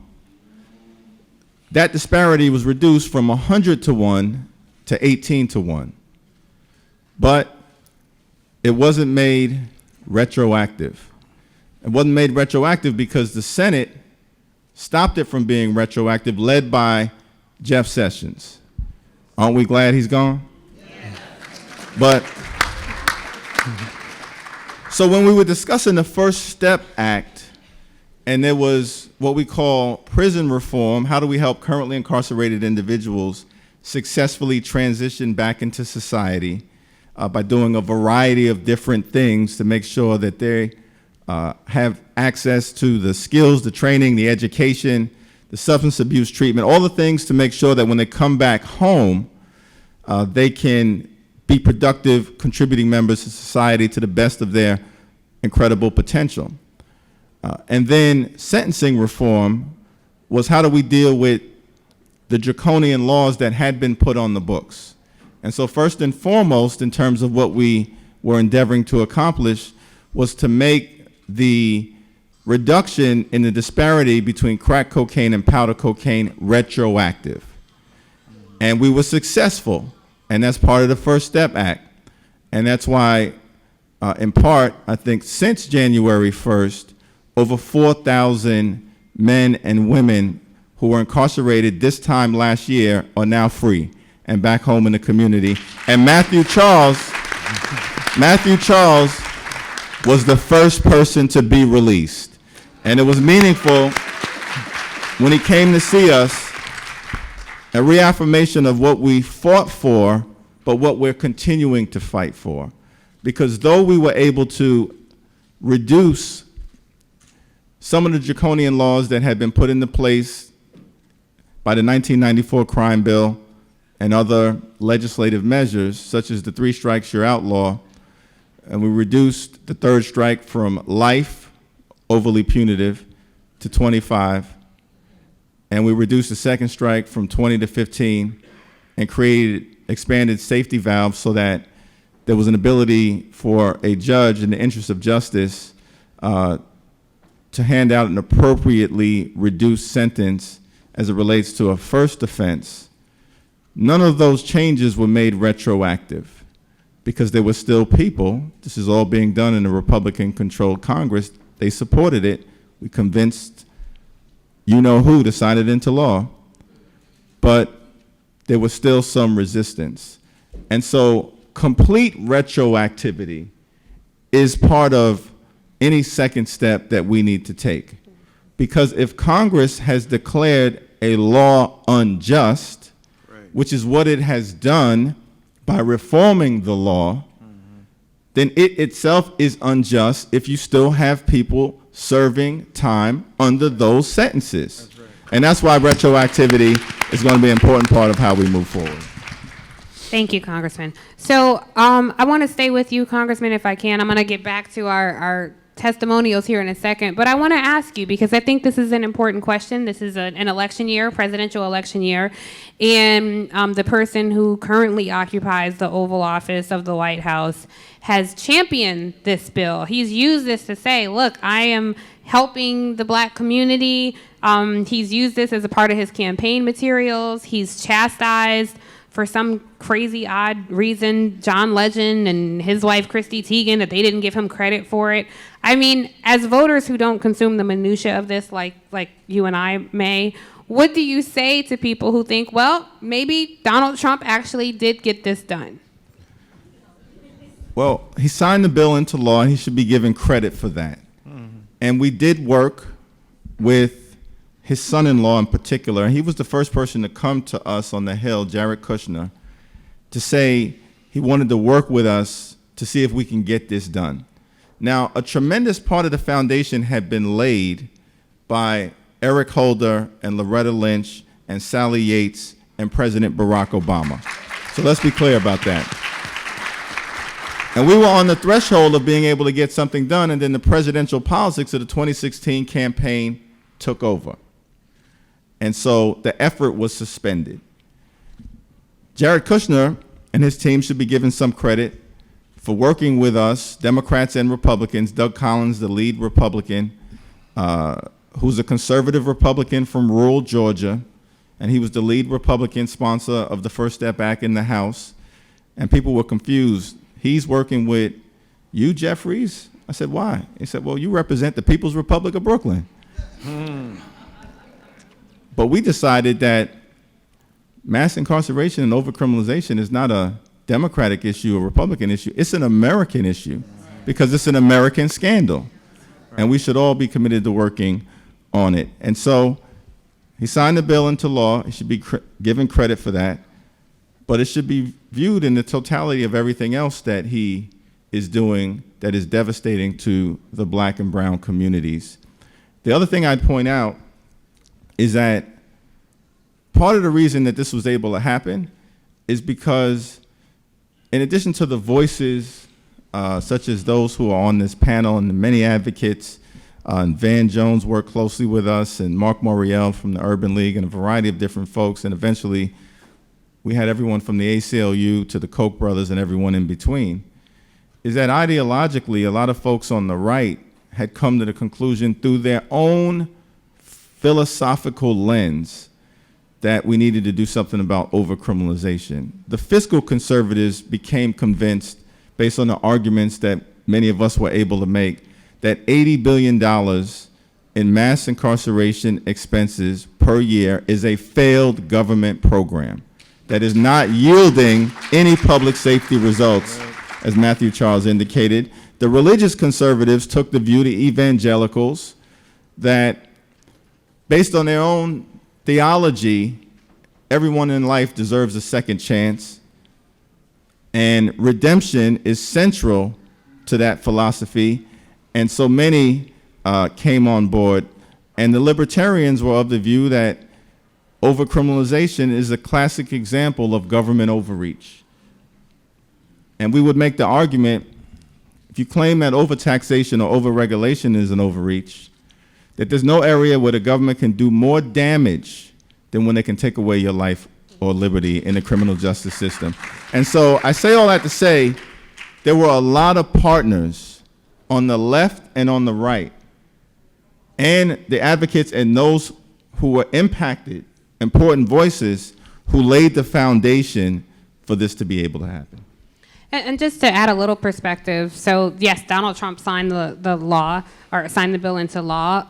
that disparity was reduced from 100 to 1 to 18 to 1. But it wasn't made retroactive. It wasn't made retroactive because the Senate stopped it from being retroactive, led by Jeff Sessions. Aren't we glad he's gone? But, so when we were discussing the First Step Act, and there was what we call prison reform, how do we help currently incarcerated individuals successfully transition back into society by doing a variety of different things to make sure that they have access to the skills, the training, the education, the substance abuse treatment, all the things to make sure that when they come back home, they can be productive, contributing members to society to the best of their incredible potential. And then sentencing reform was how do we deal with the draconian laws that had been put on the books. And so first and foremost, in terms of what we were endeavoring to accomplish, was to make the reduction in the disparity between crack cocaine and powder cocaine retroactive. And we were successful, and that's part of the First Step Act. And that's why, in part, I think since January 1st, over 4,000 men and women who were incarcerated this time last year are now free and back home in the community. And Matthew Charles was the first person to be released. And it was meaningful when he came to see us, a reaffirmation of what we fought for, but what we're continuing to fight for. Because though we were able to reduce some of the draconian laws that had been put into place by the 1994 crime bill and other legislative measures, such as the 3 strikes, you're outlaw, and we reduced the 3rd strike from life, overly punitive, to 25, and we reduced the 2nd strike from 20 to 15, and expanded safety valves so that there was an ability for a judge, in the interest of justice, to hand out an appropriately reduced sentence as it relates to a first offense. None of those changes were made retroactive because there were still people. This is all being done in a Republican-controlled Congress. They supported it. We convinced you-know-who to sign it into law. But there was still some resistance. And so complete retroactivity is part of any second step that we need to take. Because if Congress has declared a law unjust, which is what it has done by reforming the law, then it itself is unjust if you still have people serving time under those sentences. And that's why retroactivity is going to be an important part of how we move forward. Thank you, Congressman. So I want to stay with you, Congressman, if I can. I'm going to get back to our testimonials here in a second, but I want to ask you, because I think this is an important question. This is an election year, presidential election year, and the person who currently occupies the Oval Office of the White House has championed this bill. He's used this to say, look, I am helping the black community. He's used this as a part of his campaign materials. He's chastised, for some crazy, odd reason, John Legend and his wife, Christy Teigen, that they didn't give him credit for it. I mean, as voters who don't consume the minutia of this like you and I may, what do you say to people who think, well, maybe Donald Trump actually did get this done? Well, he signed the bill into law, and he should be given credit for that. And we did work with his son-in-law in particular, and he was the first person to come to us on the Hill, Jared Kushner, to say he wanted to work with us to see if we can get this done. Now, a tremendous part of the foundation had been laid by Eric Holder and Loretta Lynch and Sally Yates and President Barack Obama. So let's be clear about that. And we were on the threshold of being able to get something done, and then the presidential politics of the 2016 campaign took over. And so the effort was suspended. Jared Kushner and his team should be given some credit for working with us, Democrats and Republicans. Doug Collins, the lead Republican, who's a conservative Republican from rural Georgia, and he was the lead Republican sponsor of the First Step Act in the House. And people were confused. He's working with you, Jeffries? I said, why? He said, well, you represent the People's Republic of Brooklyn. But we decided that mass incarceration and overcriminalization is not a Democratic issue or Republican issue. It's an American issue because it's an American scandal. And we should all be committed to working on it. And so he signed the bill into law. He should be given credit for that. But it should be viewed in the totality of everything else that he is doing that is devastating to the black and brown communities. The other thing I'd point out is that part of the reason that this was able to happen is because in addition to the voices such as those who are on this panel and the many advocates, and Van Jones worked closely with us, and Mark Moriel from the Urban League, and a variety of different folks, and eventually we had everyone from the ACLU to the Koch brothers and everyone in between, is that ideologically a lot of folks on the right had come to the conclusion through their own philosophical lens that we needed to do something about overcriminalization. The fiscal conservatives became convinced, based on the arguments that many of us were able to make, that $80 billion in mass incarceration expenses per year is a failed government program that is not yielding any public safety results, as Matthew Charles indicated. The religious conservatives took the view to evangelicals that, based on their own theology, everyone in life deserves a second chance, and redemption is central to that philosophy, and so many came on board. And the libertarians were of the view that overcriminalization is a classic example of government overreach. And we would make the argument, if you claim that overtaxation or overregulation is an overreach, that there's no area where the government can do more damage than when they can take away your life or liberty in the criminal justice system. And so I say all that to say there were a lot of partners on the left and on the right, and the advocates and those who were impacted, important voices, who laid the foundation for this to be able to happen. And just to add a little perspective, so yes, Donald Trump signed the law, or signed the bill into law,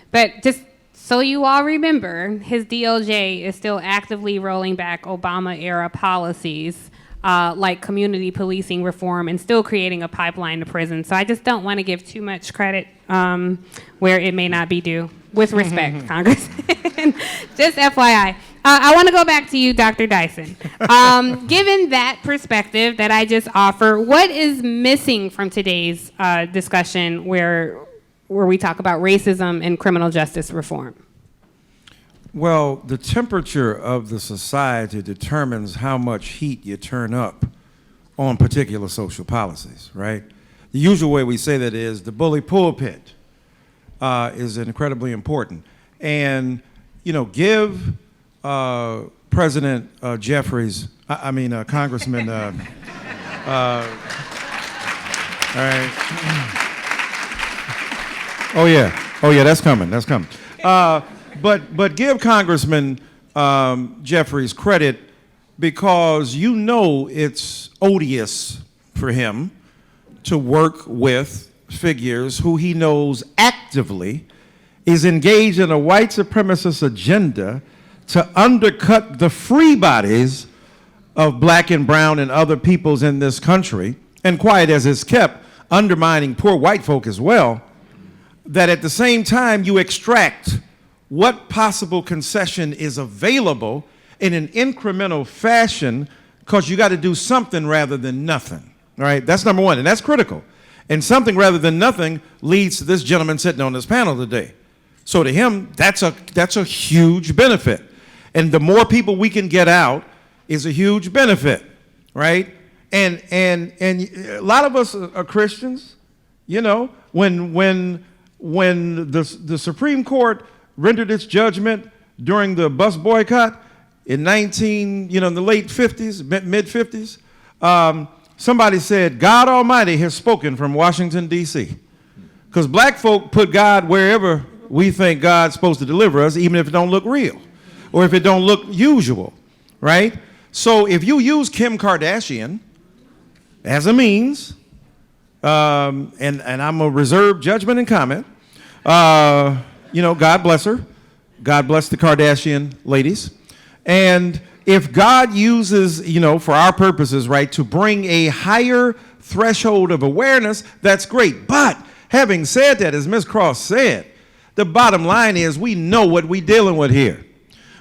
but just so you all remember, his DOJ is still actively rolling back Obama-era policies like community policing reform and still creating a pipeline to prison. So I just don't want to give too much credit where it may not be due. With respect, Congressman. Just FYI. I want to go back to you, Dr. Dyson. Given that perspective that I just offer, what is missing from today's discussion where we talk about racism and criminal justice reform? Well, the temperature of the society determines how much heat you turn up on particular social policies, right? The usual way we say that is the bully pulpit is incredibly important. And, you know, give President Jeffries, Congressman, all right. Oh yeah, that's coming. But give Congressman Jeffries credit, because you know it's odious for him to work with figures who he knows actively is engaged in a white supremacist agenda to undercut the free bodies of black and brown and other peoples in this country, and quiet as it's kept, undermining poor white folk as well, that at the same time you extract what possible concession is available in an incremental fashion, because you got to do something rather than nothing. All right, that's number one, and that's critical. And something rather than nothing leads to this gentleman sitting on this panel today. So to him, that's a huge benefit. And the more people we can get out is a huge benefit, right? And a lot of us are Christians. You know, when the Supreme Court rendered its judgment during the bus boycott in in the late 50s, mid 50s, somebody said, God Almighty has spoken from Washington, D.C. Because black folk put God wherever we think God's supposed to deliver us, even if it don't look real or if it don't look usual, right? So if you use Kim Kardashian as a means, and I'm a reserved judgment and comment, God bless her. God bless the Kardashian ladies. And if God uses, for our purposes, right, to bring a higher threshold of awareness, that's great. But having said that, as Ms. Cross said, the bottom line is we know what we're dealing with here.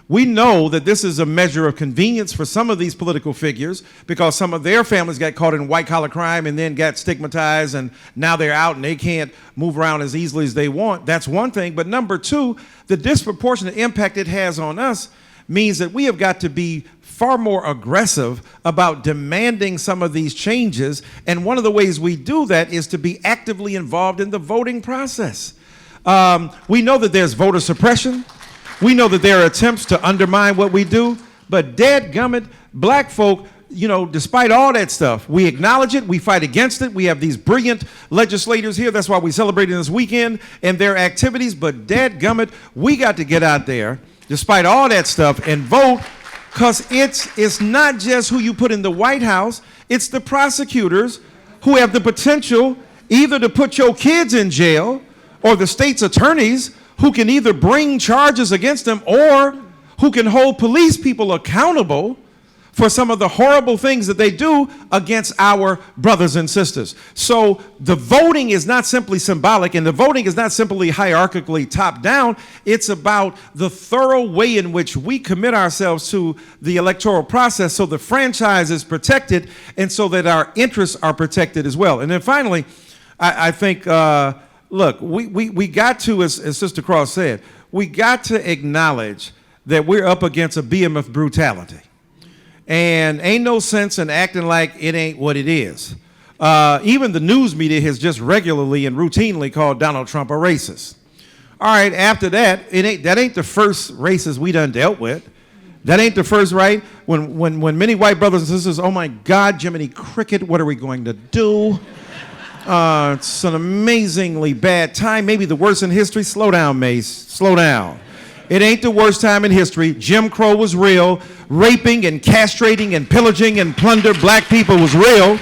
We know that this is a measure of convenience for some of these political figures because some of their families got caught in white-collar crime and then got stigmatized, and now they're out and they can't move around as easily as they want. That's one thing. But number two, the disproportionate impact it has on us means that we have got to be far more aggressive about demanding some of these changes. And one of the ways we do that is to be actively involved in the voting process. We know that there's voter suppression. We know that there are attempts to undermine what we do, but dadgummit, black folk, despite all that stuff, we acknowledge it, we fight against it, we have these brilliant legislators here, that's why we celebrated this weekend and their activities, but dadgummit, we got to get out there, despite all that stuff, and vote, because it's not just who you put in the White House, it's the prosecutors who have the potential either to put your kids in jail or the state's attorneys who can either bring charges against them or who can hold police people accountable for some of the horrible things that they do against our brothers and sisters. So the voting is not simply symbolic, and the voting is not simply hierarchically top down. It's about the thorough way in which we commit ourselves to the electoral process so the franchise is protected and so that our interests are protected as well. And then finally, I think, look, we got to, as Sister Cross said, we got to acknowledge that we're up against a behemoth brutality. And ain't no sense in acting like it ain't what it is. Even the news media has just regularly and routinely called Donald Trump a racist. All right, after that, that ain't the first racist we done dealt with. That ain't the first, right? When many white brothers and sisters, oh my God, Jiminy Cricket, what are we going to do? It's an amazingly bad time, maybe the worst in history. Slow down, Mace, slow down. It ain't the worst time in history. Jim Crow was real. Raping and castrating and pillaging and plunder black people was real.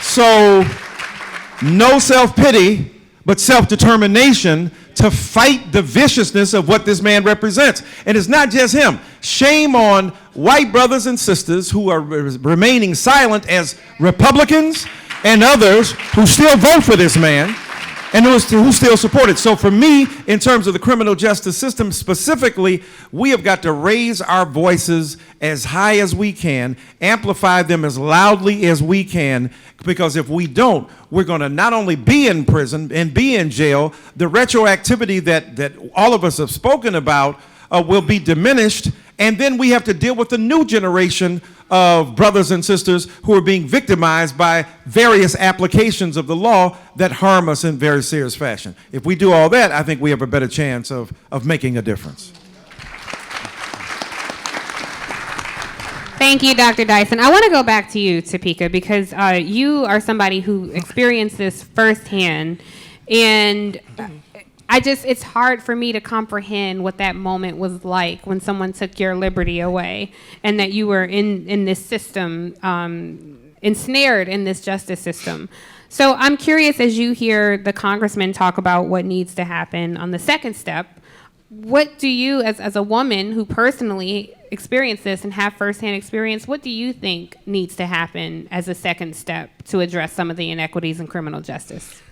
So no self-pity, but self-determination to fight the viciousness of what this man represents. And it's not just him. Shame on white brothers and sisters who are remaining silent as Republicans and others who still vote for this man and who still support it. So for me, in terms of the criminal justice system specifically, we have got to raise our voices as high as we can, amplify them as loudly as we can, because if we don't, we're going to not only be in prison and be in jail, the retroactivity that all of us have spoken about will be diminished, and then we have to deal with the new generation of brothers and sisters who are being victimized by various applications of the law that harm us in very serious fashion. If we do all that, I think we have a better chance of making a difference. Thank you, Dr. Dyson. I want to go back to you, Topeka, because you are somebody who experienced this firsthand, and it's hard for me to comprehend what that moment was like when someone took your liberty away and that you were in this system, ensnared in this justice system. So I'm curious, as you hear the congressman talk about what needs to happen on the second step, what do you, as a woman who personally experienced this and have firsthand experience, what do you think needs to happen as a second step to address some of the inequities in criminal justice?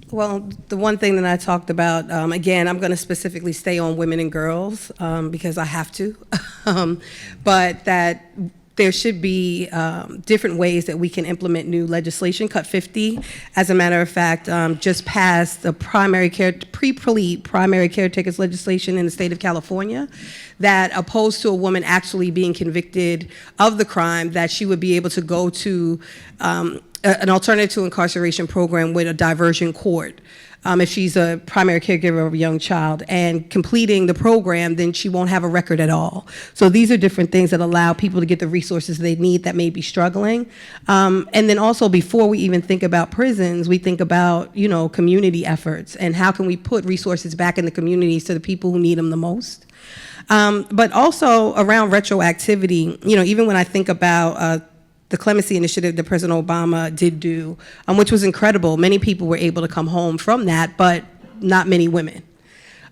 Well, the one thing that I talked about, again, I'm going to specifically stay on women and girls because I have to, but that there should be different ways that we can implement new legislation. Cut 50, as a matter of fact, just passed the pre-primary caretakers legislation in the state of California that opposed to a woman actually being convicted of the crime, that she would be able to go to an alternative to incarceration program with a diversion court. If she's a primary caregiver of a young child and completing the program, then she won't have a record at all. So these are different things that allow people to get the resources they need that may be struggling. And then also, before we even think about prisons, we think about, community efforts and how can we put resources back in the communities to the people who need them the most. But also around retroactivity, even when I think about the clemency initiative that President Obama did do, which was incredible. Many people were able to come home from that, but not many women.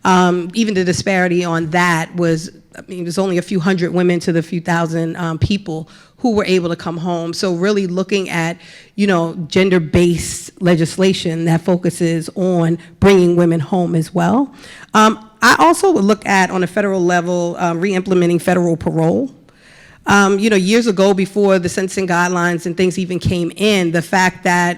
Even the disparity on that was, it was only a few hundred women to the few thousand people who were able to come home. So really looking at, gender-based legislation that focuses on bringing women home as well. I also would look at, on a federal level, re-implementing federal parole. Years ago, before the sentencing guidelines and things even came in, the fact that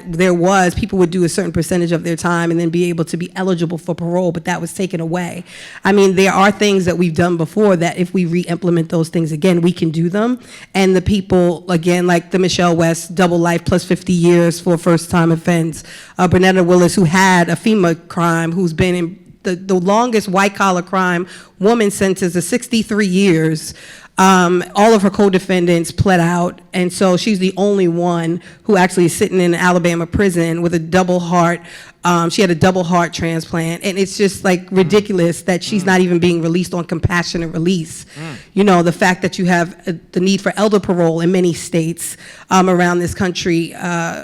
people would do a certain percentage of their time and then be able to be eligible for parole, but that was taken away. I mean, there are things that we've done before that if we re-implement those things again, we can do them. And the people, again, like the Michelle West, double life plus 50 years for a first-time offense, Bernetta Willis, who had a FEMA crime, who's been in the longest white-collar crime woman sentence of 63 years. All of her co-defendants pled out, and so she's the only one who actually is sitting in an Alabama prison with a double heart. She had a double heart transplant, and it's just like ridiculous that she's not even being released on compassionate release. The fact that you have the need for elder parole in many states around this country,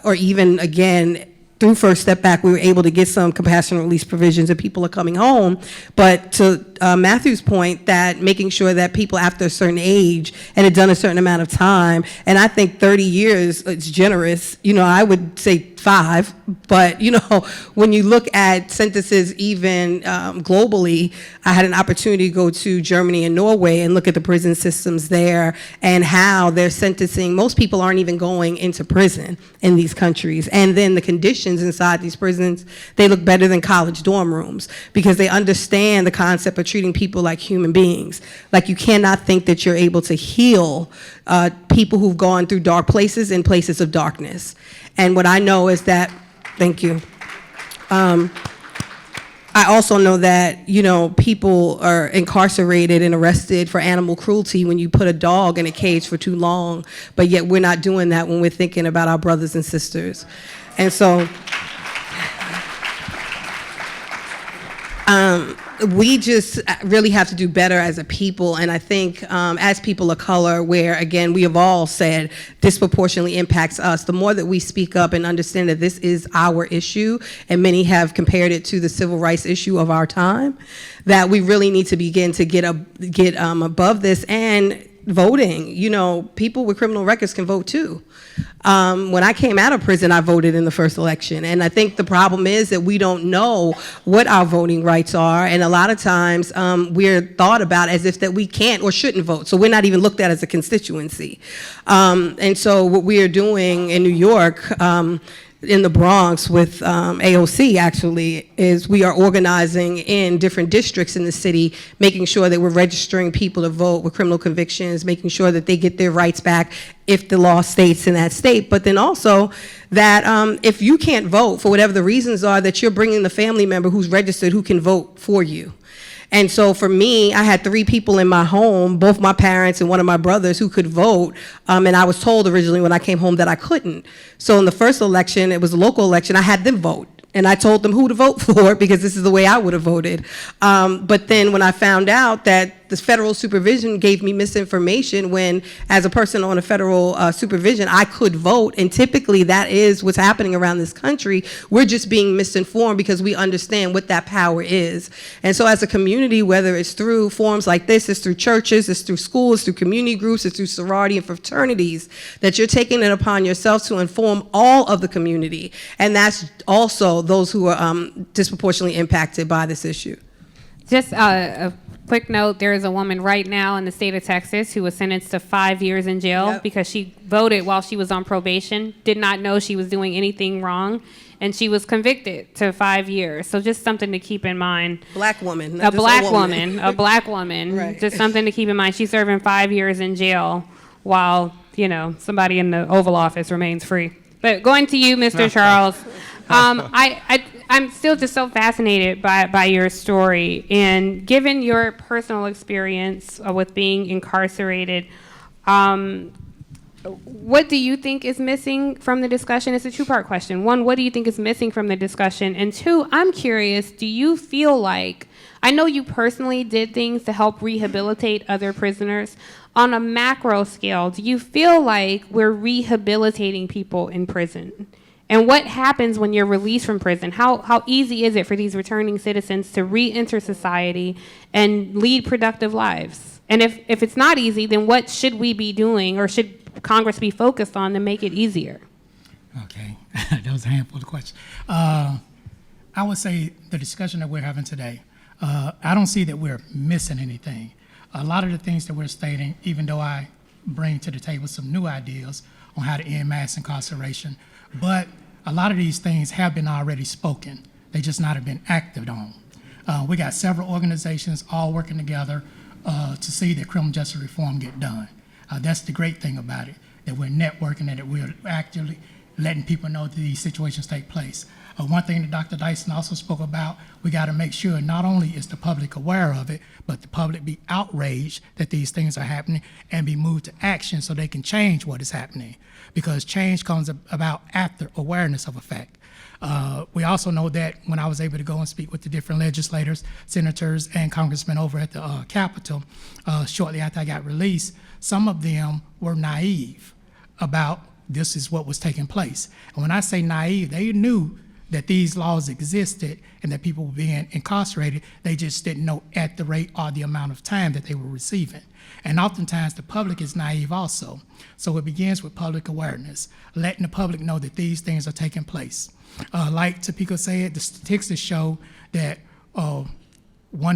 or even, again, through First Step Back, we were able to get some compassionate release provisions and people are coming home. But to Matthew's point, that making sure that people after a certain age and had done a certain amount of time, and I think 30 years, it's generous. I would say 5, but when you look at sentences even globally, I had an opportunity to go to Germany and Norway and look at the prison systems there and how they're sentencing. Most people aren't even going into prison in these countries, and then the conditions inside these prisons, they look better than college dorm rooms because they understand the concept of treating people like human beings. Like, you cannot think that you're able to heal people who've gone through dark places and places of darkness. And what I know is that, thank you. I also know that, people are incarcerated and arrested for animal cruelty when you put a dog in a cage for too long, but yet we're not doing that when we're thinking about our brothers and sisters. And so, we just really have to do better as a people, and I think as people of color, where again we have all said disproportionately impacts us, the more that we speak up and understand that this is our issue, and many have compared it to the civil rights issue of our time, that we really need to begin to get above this. And voting, people with criminal records can vote too. When I came out of prison, I voted in the first election, and I think the problem is that we don't know what our voting rights are, and a lot of times we're thought about as if that we can't or shouldn't vote, so we're not even looked at as a constituency. And so what we are doing in New York, in the Bronx with AOC actually, is we are organizing in different districts in the city, making sure that we're registering people to vote with criminal convictions, making sure that they get their rights back if the law states in that state. But then also that if you can't vote for whatever the reasons are, that you're bringing the family member who's registered who can vote for you. And so for me, I had 3 people in my home, both my parents and one of my brothers, who could vote. And I was told originally when I came home that I couldn't. So in the first election, it was a local election, I had them vote. And I told them who to vote for because this is the way I would have voted. But then when I found out that the federal supervision gave me misinformation when, as a person on a federal supervision, I could vote, and typically that is what's happening around this country. We're just being misinformed because we understand what that power is. And so as a community, whether it's through forums like this, it's through churches, it's through schools, it's through community groups, it's through sorority and fraternities, that you're taking it upon yourself to inform all of the community. And that's also those who are disproportionately impacted by this issue. Just a quick note, there is a woman right now in the state of Texas who was sentenced to 5 years in jail because she voted while she was on probation, did not know she was doing anything wrong, and she was convicted to 5 years. So just something to keep in mind. Black woman. A black woman. Right. Just something to keep in mind. She's serving 5 years in jail while, somebody in the Oval Office remains free. But going to you, Mr. Charles, I'm still just so fascinated by your story, and given your personal experience with being incarcerated, what do you think is missing from the discussion? It's a two-part question. One, what do you think is missing from the discussion? And two, I'm curious, do you feel like, I know you personally did things to help rehabilitate other prisoners. On a macro scale, do you feel like we're rehabilitating people in prison? And what happens when you're released from prison? How easy is it for these returning citizens to re-enter society and lead productive lives? And if it's not easy, then what should we be doing, or should Congress be focused on to make it easier? Okay, that was a handful of questions. I would say the discussion that we're having today, I don't see that we're missing anything. A lot of the things that we're stating, even though I bring to the table some new ideas on how to end mass incarceration, but a lot of these things have been already spoken. They just not have been acted on. We got several organizations all working together to see that criminal justice reform get done. That's the great thing about it, that we're networking and that we're actually letting people know that these situations take place. One thing that Dr. Dyson also spoke about, we got to make sure not only is the public aware of it, but the public be outraged that these things are happening and be moved to action so they can change what is happening. Because change comes about after awareness of a fact. We also know that when I was able to go and speak with the different legislators, senators, and congressmen over at the Capitol shortly after I got released, some of them were naive about this is what was taking place. And when I say naive, they knew that these laws existed and that people were being incarcerated. They just didn't know at the rate or the amount of time that they were receiving. And oftentimes the public is naive also. So it begins with public awareness, letting the public know that these things are taking place. Like Topeka said, the statistics show that 1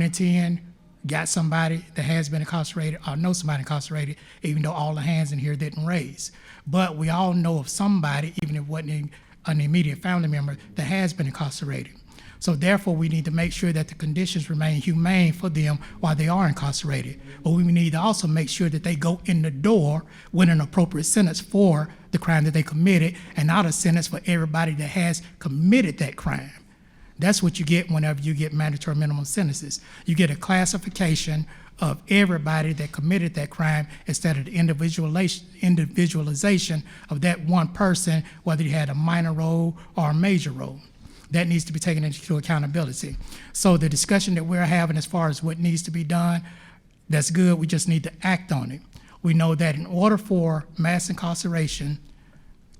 in 10 got somebody that has been incarcerated or know somebody incarcerated, even though all the hands in here didn't raise. But we all know of somebody, even if it wasn't an immediate family member, that has been incarcerated. So therefore, we need to make sure that the conditions remain humane for them while they are incarcerated. But we need to also make sure that they go in the door with an appropriate sentence for the crime that they committed, and not a sentence for everybody that has committed that crime. That's what you get whenever you get mandatory minimum sentences. You get a classification of everybody that committed that crime instead of the individualization of that one person, whether he had a minor role or a major role. That needs to be taken into accountability. So the discussion that we're having as far as what needs to be done, that's good. We just need to act on it. We know that in order for mass incarceration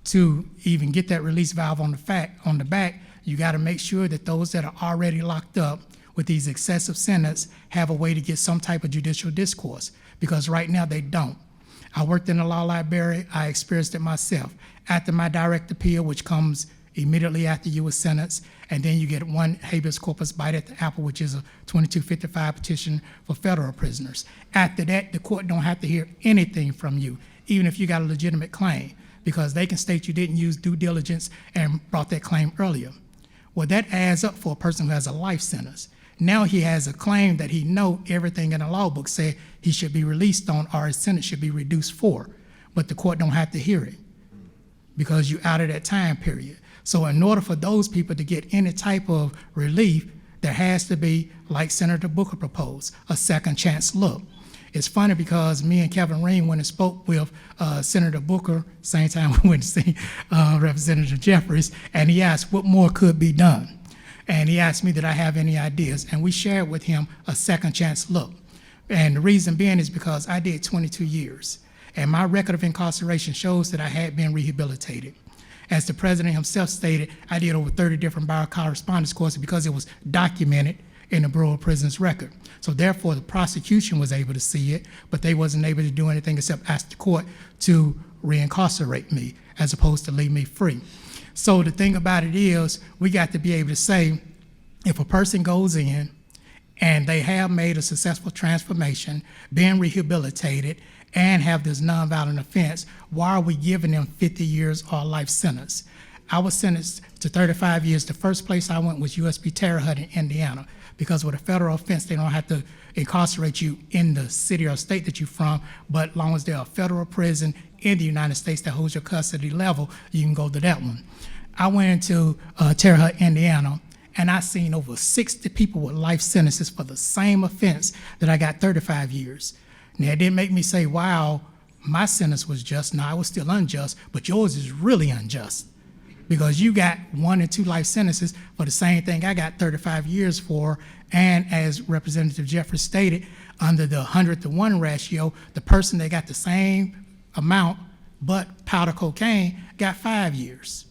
to even get that release valve on the back, you got to make sure that those that are already locked up with these excessive sentences have a way to get some type of judicial discourse, because right now they don't. I worked in the law library. I experienced it myself. After my direct appeal, which comes immediately after you were sentenced, and then you get one habeas corpus bite at the apple, which is a 2255 petition for federal prisoners. After that, the court don't have to hear anything from you, even if you got a legitimate claim, because they can state you didn't use due diligence and brought that claim earlier. Well, that adds up for a person who has a life sentence. Now he has a claim that he know everything in the law book said he should be released on, or his sentence should be reduced for, but the court don't have to hear it because you out of that time period. So in order for those people to get any type of relief, there has to be, like Senator Booker proposed, a second chance look. It's funny because me and Kevin Ring went and spoke with Senator Booker, same time we went to see Representative Jeffries, and he asked what more could be done. And he asked me did I have any ideas, and we shared with him a second chance look. And the reason being is because I did 22 years, and my record of incarceration shows that I had been rehabilitated. As the president himself stated, I did over 30 different biocorrespondence courses because it was documented in the Bureau of Prisons record. So therefore, the prosecution was able to see it, but they wasn't able to do anything except ask the court to reincarcerate me as opposed to leave me free. So the thing about it is, we got to be able to say, if a person goes in and they have made a successful transformation, been rehabilitated, and have this nonviolent offense, why are we giving them 50 years or a life sentence? I was sentenced to 35 years. The first place I went was USB Terre Haute in Indiana, because with a federal offense, they don't have to incarcerate you in the city or state that you're from, but as long as they're a federal prison in the United States that holds your custody level, you can go to that one. I went into Terre Haute, Indiana, and I seen over 60 people with life sentences for the same offense that I got 35 years. Now, it didn't make me say, wow, my sentence was just. No, I was still unjust, but yours is really unjust, because you got 1 and 2 life sentences for the same thing I got 35 years for. And as Representative Jeffries stated, under the 100-to-1 ratio, the person that got the same amount but powder cocaine got 5 years.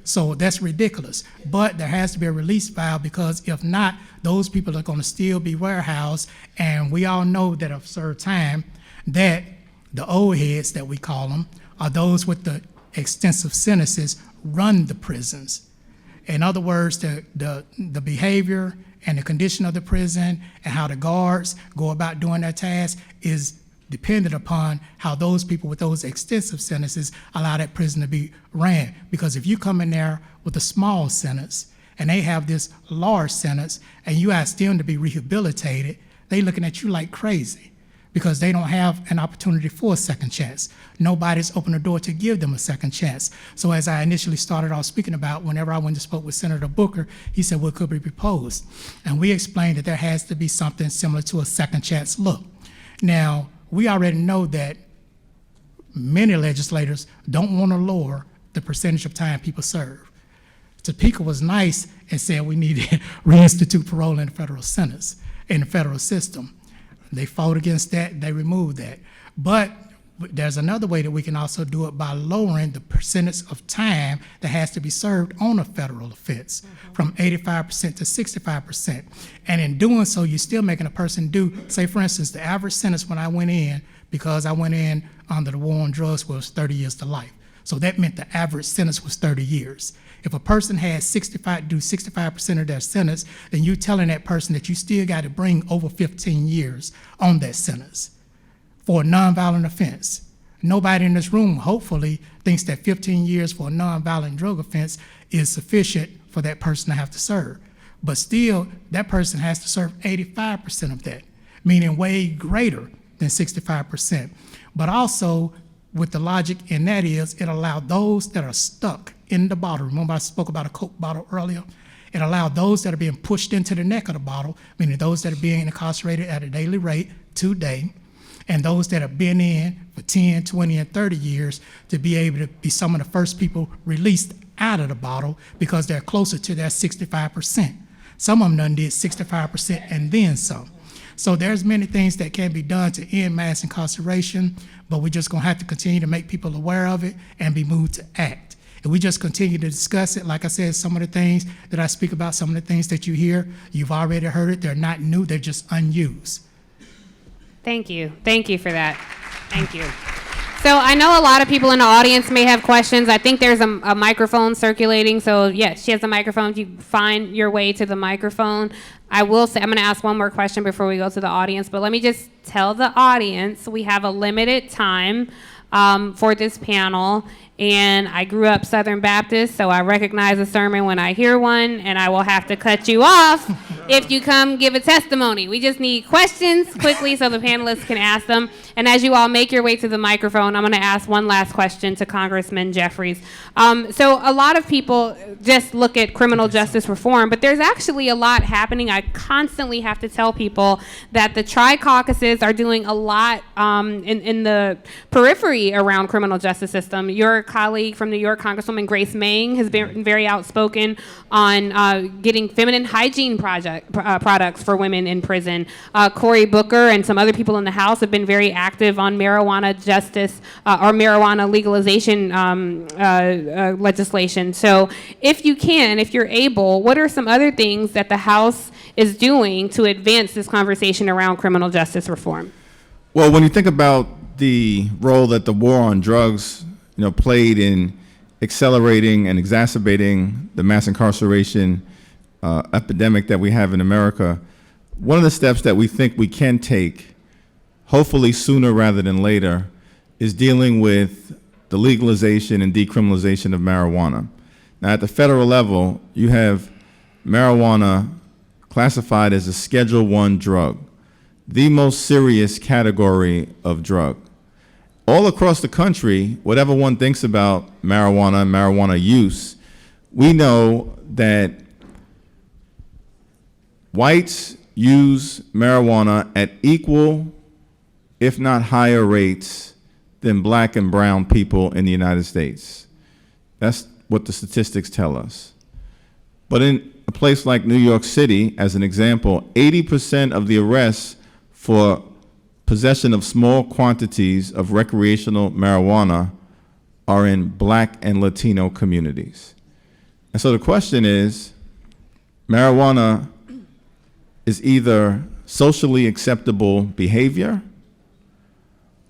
So that's ridiculous. But there has to be a release valve, because if not, those people are going to still be warehoused. And we all know that of served time, that the old heads that we call them are those with the extensive sentences run the prisons. In other words, the behavior and the condition of the prison and how the guards go about doing their tasks is dependent upon how those people with those extensive sentences allow that prison to be ran. Because if you come in there with a small sentence and they have this large sentence and you ask them to be rehabilitated, they looking at you like crazy, because they don't have an opportunity for a second chance. Nobody's opened the door to give them a second chance. So as I initially started off speaking about, whenever I went to spoke with Senator Booker, he said, what could be proposed? And we explained that there has to be something similar to a second chance look. Now, we already know that many legislators don't want to lower the percentage of time people serve. Topeka was nice and said we need to reinstitute parole in the federal sentence, in the federal system. They fought against that, they removed that. But there's another way that we can also do it, by lowering the percentage of time that has to be served on a federal offense from 85% to 65%. And in doing so, you're still making a person do, say for instance, the average sentence when I went in, because I went in under the war on drugs, was 30 years to life. So that meant the average sentence was 30 years. If a person had 65% of their sentence, then you're telling that person that you still got to bring over 15 years on that sentence for a nonviolent offense. Nobody in this room, hopefully, thinks that 15 years for a nonviolent drug offense is sufficient for that person to have to serve. But still, that person has to serve 85% of that, meaning way greater than 65%. But also, with the logic in that is, it allowed those that are stuck in the bottle. Remember I spoke about a Coke bottle earlier? It allowed those that are being pushed into the neck of the bottle, meaning those that are being incarcerated at a daily rate today, and those that have been in for 10, 20, and 30 years, to be able to be some of the first people released out of the bottle, because they're closer to their 65%. Some of them done did 65% and then some. So there's many things that can be done to end mass incarceration, but we're just gonna have to continue to make people aware of it and be moved to act. If we just continue to discuss it, like I said, some of the things that I speak about, some of the things that you hear, you've already heard it, they're not new, they're just unused. Thank you for that. Thank you. So I know a lot of people in the audience may have questions. I think there's a microphone circulating. So yes, she has a microphone. If you find your way to the microphone, I will say, I'm going to ask one more question before we go to the audience, but let me just tell the audience we have a limited time for this panel. And I grew up Southern Baptist, so I recognize a sermon when I hear one, and I will have to cut you off if you come give a testimony. We just need questions quickly so the panelists can ask them. And as you all make your way to the microphone, I'm going to ask one last question to Congressman Jeffries. So a lot of people just look at criminal justice reform, but there's actually a lot happening. I constantly have to tell people that the tri-caucuses are doing a lot in the periphery around criminal justice system. Your colleague from New York, Congresswoman Grace Meng, has been very outspoken on getting feminine hygiene products for women in prison. Cory Booker and some other people in the House have been very active on marijuana justice or marijuana legalization legislation. So if you're able, what are some other things that the House is doing to advance this conversation around criminal justice reform? Well, when you think about the role that the war on drugs, played in accelerating and exacerbating the mass incarceration epidemic that we have in America, one of the steps that we think we can take, hopefully sooner rather than later, is dealing with the legalization and decriminalization of marijuana. Now, at the federal level, you have marijuana classified as a Schedule I drug, the most serious category of drug. All across the country, whatever one thinks about marijuana and marijuana use, we know that whites use marijuana at equal, if not higher rates than black and brown people in the United States. That's what the statistics tell us. But in a place like New York City, as an example, 80% of the arrests for possession of small quantities of recreational marijuana are in black and Latino communities. And so the question is, marijuana is either socially acceptable behavior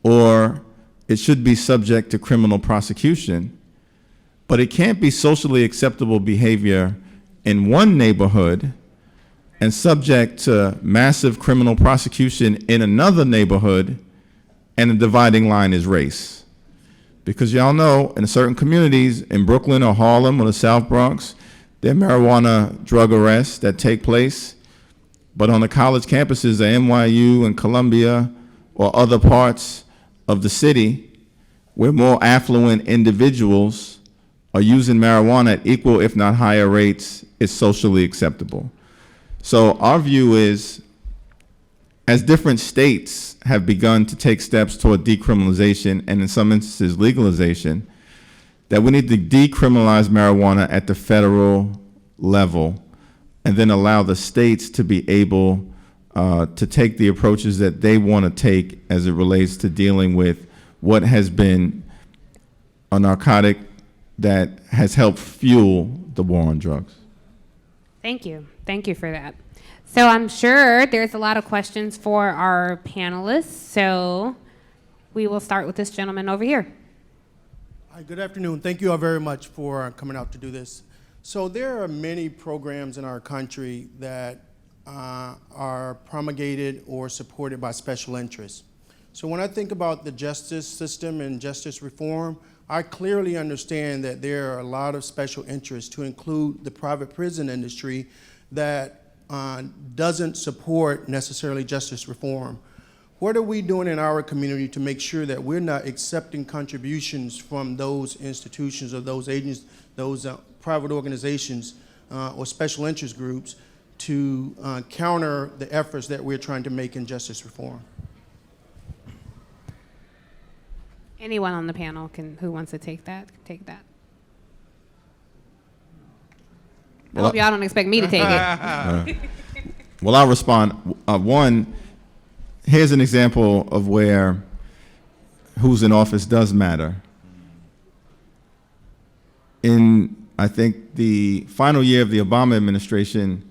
or it should be subject to criminal prosecution, but it can't be socially acceptable behavior in one neighborhood and subject to massive criminal prosecution in another neighborhood, and the dividing line is race. Because y'all know, in certain communities, in Brooklyn or Harlem or the South Bronx, there are marijuana drug arrests that take place, but on the college campuses at NYU and Columbia or other parts of the city, where more affluent individuals are using marijuana at equal, if not higher rates, it's socially acceptable. So our view is, as different states have begun to take steps toward decriminalization and in some instances legalization, that we need to decriminalize marijuana at the federal level and then allow the states to be able to take the approaches that they want to take as it relates to dealing with what has been a narcotic that has helped fuel the war on drugs. Thank you. Thank you for that. So I'm sure there's a lot of questions for our panelists. So we will start with this gentleman over here. Hi, good afternoon. Thank you all very much for coming out to do this. So there are many programs in our country that are promulgated or supported by special interests. So when I think about the justice system and justice reform, I clearly understand that there are a lot of special interests, to include the private prison industry, that doesn't support necessarily justice reform. What are we doing in our community to make sure that we're not accepting contributions from those institutions or those agents, those private organizations or special interest groups to counter the efforts that we're trying to make in justice reform? Anyone on the panel who wants to take that, take that. I hope y'all don't expect me to take it. Well, I'll respond. One, here's an example of where who's in office does matter. In, I think, the final year of the Obama administration,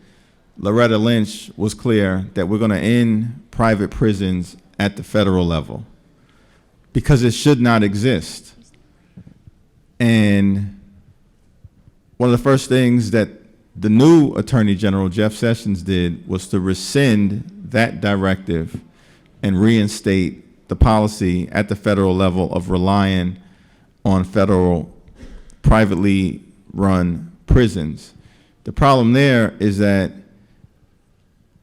Loretta Lynch was clear that we're going to end private prisons at the federal level, because it should not exist. And one of the first things that the new Attorney General, Jeff Sessions, did was to rescind that directive and reinstate the policy at the federal level of relying on federal privately run prisons. The problem there is that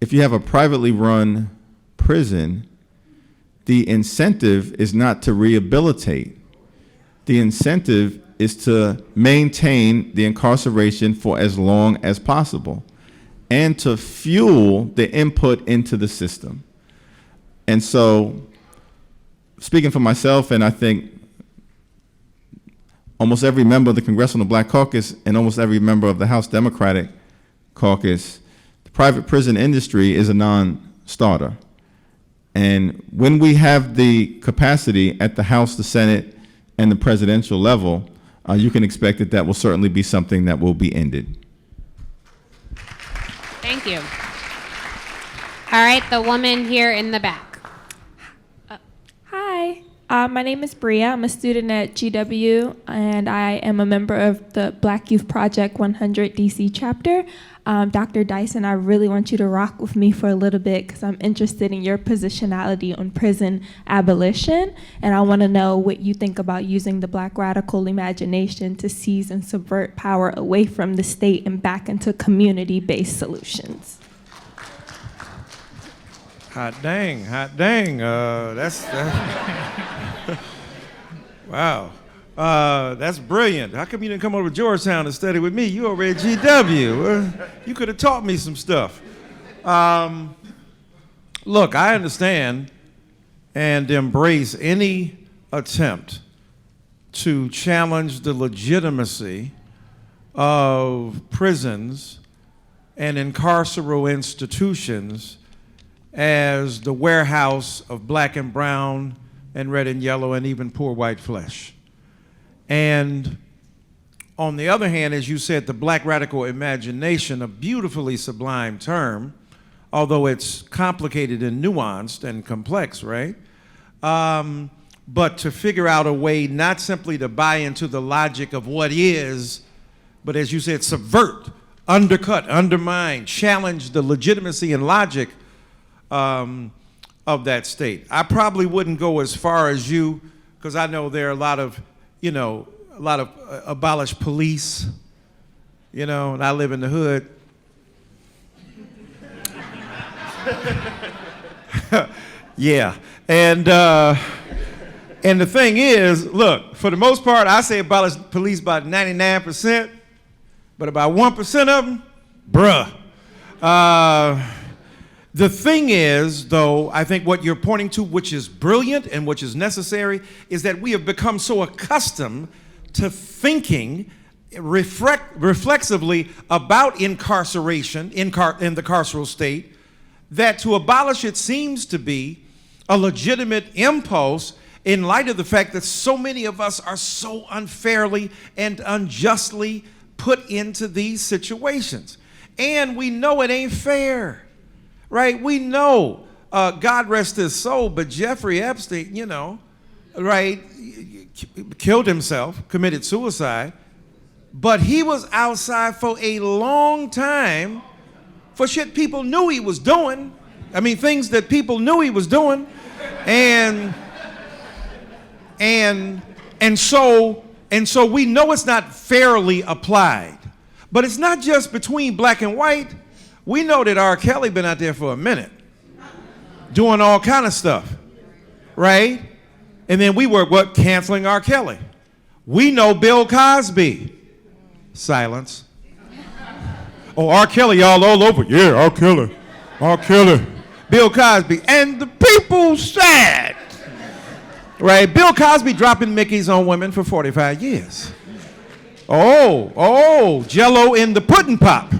if you have a privately run prison, the incentive is not to rehabilitate. The incentive is to maintain the incarceration for as long as possible and to fuel the input into the system. And so, speaking for myself, and I think almost every member of the Congressional Black Caucus and almost every member of the House Democratic Caucus, the private prison industry is a non-starter. And when we have the capacity at the House, the Senate, and the presidential level, you can expect that that will certainly be something that will be ended. Thank you. All right, the woman here in the back. Hi, my name is Bria. I'm a student at GW, and I am a member of the Black Youth Project 100 DC chapter. Dr. Dyson, I really want you to rock with me for a little bit because I'm interested in your positionality on prison abolition, and I want to know what you think about using the Black radical imagination to seize and subvert power away from the state and back into community-based solutions. Hot dang. Wow. That's brilliant. How come you didn't come over to Georgetown and study with me? You over at GW. You could have taught me some stuff. Look, I understand and embrace any attempt to challenge the legitimacy of prisons and incarceral institutions as the warehouse of black and brown and red and yellow and even poor white flesh. And on the other hand, as you said, the black radical imagination, a beautifully sublime term, although it's complicated and nuanced and complex, right? But to figure out a way not simply to buy into the logic of what is, but as you said, subvert, undercut, undermine, challenge the legitimacy and logic of that state. I probably wouldn't go as far as you, because I know there are a lot of abolished police, and I live in the hood. Yeah, and the thing is, look, for the most part, I say abolish police about 99%, but about 1% of them, bruh. The thing is, though, I think what you're pointing to, which is brilliant and which is necessary, is that we have become so accustomed to thinking reflexively about incarceration in the carceral state that to abolish it seems to be a legitimate impulse in light of the fact that so many of us are so unfairly and unjustly put into these situations. And we know it ain't fair. Right, we know, God rest his soul, but Jeffrey Epstein, right, killed himself, committed suicide, but he was outside for a long time for shit people knew he was doing. I mean, things that people knew he was doing, and so we know it's not fairly applied, but it's not just between black and white. We know that R. Kelly been out there for a minute doing all kind of stuff, right? And then we were, canceling R. Kelly. We know Bill Cosby. Silence. Oh, R. Kelly all over. Yeah, R. Kelly. Bill Cosby. And the people sad, right? Bill Cosby dropping Mickeys on women for 45 years. Oh, Jell-O in the pudding pop.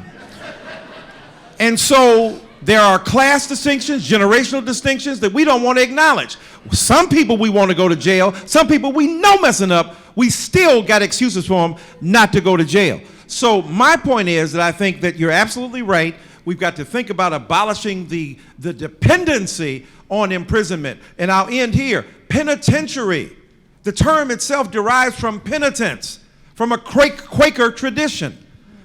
And so there are class distinctions, generational distinctions that we don't want to acknowledge. Some people we want to go to jail. Some people we know messing up. We still got excuses for them not to go to jail. So my point is that I think that you're absolutely right. We've got to think about abolishing the dependency on imprisonment. And I'll end here. Penitentiary. The term itself derives from penitence, from a Quaker tradition.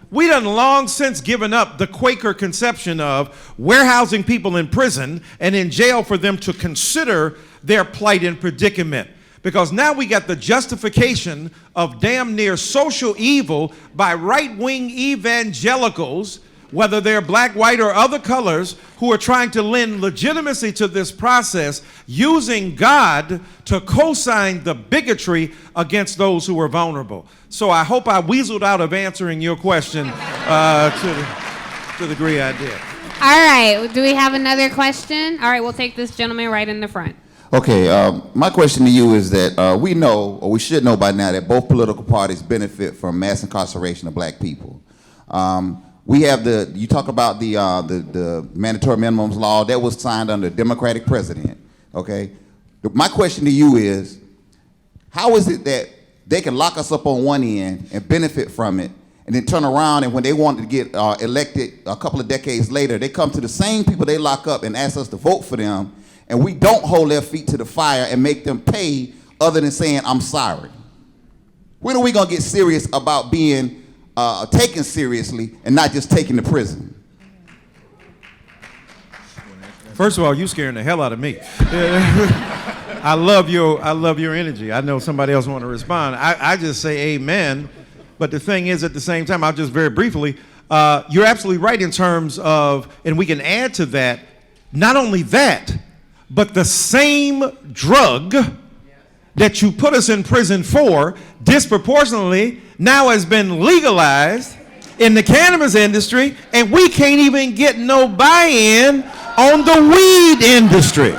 We done long since given up the Quaker conception of warehousing people in prison and in jail for them to consider their plight and predicament. Because now we got the justification of damn near social evil by right-wing evangelicals, whether they're black, white, or other colors, who are trying to lend legitimacy to this process using God to co-sign the bigotry against those who are vulnerable. So I hope I weaseled out of answering your question to the degree I did. All right, do we have another question? All right, we'll take this gentleman right in the front. Okay, my question to you is that we know, or we should know by now, that both political parties benefit from mass incarceration of black people. We have you talk about the mandatory minimums law that was signed under a Democratic president, okay? My question to you is, how is it that they can lock us up on one end and benefit from it, and then turn around and when they want to get elected a couple of decades later, they come to the same people they lock up and ask us to vote for them, and we don't hold their feet to the fire and make them pay other than saying, I'm sorry? When are we gonna get serious about being taken seriously and not just taken to prison? First of all, you scaring the hell out of me. I love your energy. I know somebody else want to respond. I just say amen. But the thing is, at the same time, I'll just very briefly, you're absolutely right in terms of, and we can add to that, not only that, but the same drug that you put us in prison for disproportionately now has been legalized in the cannabis industry, and we can't even get no buy-in on the weed industry.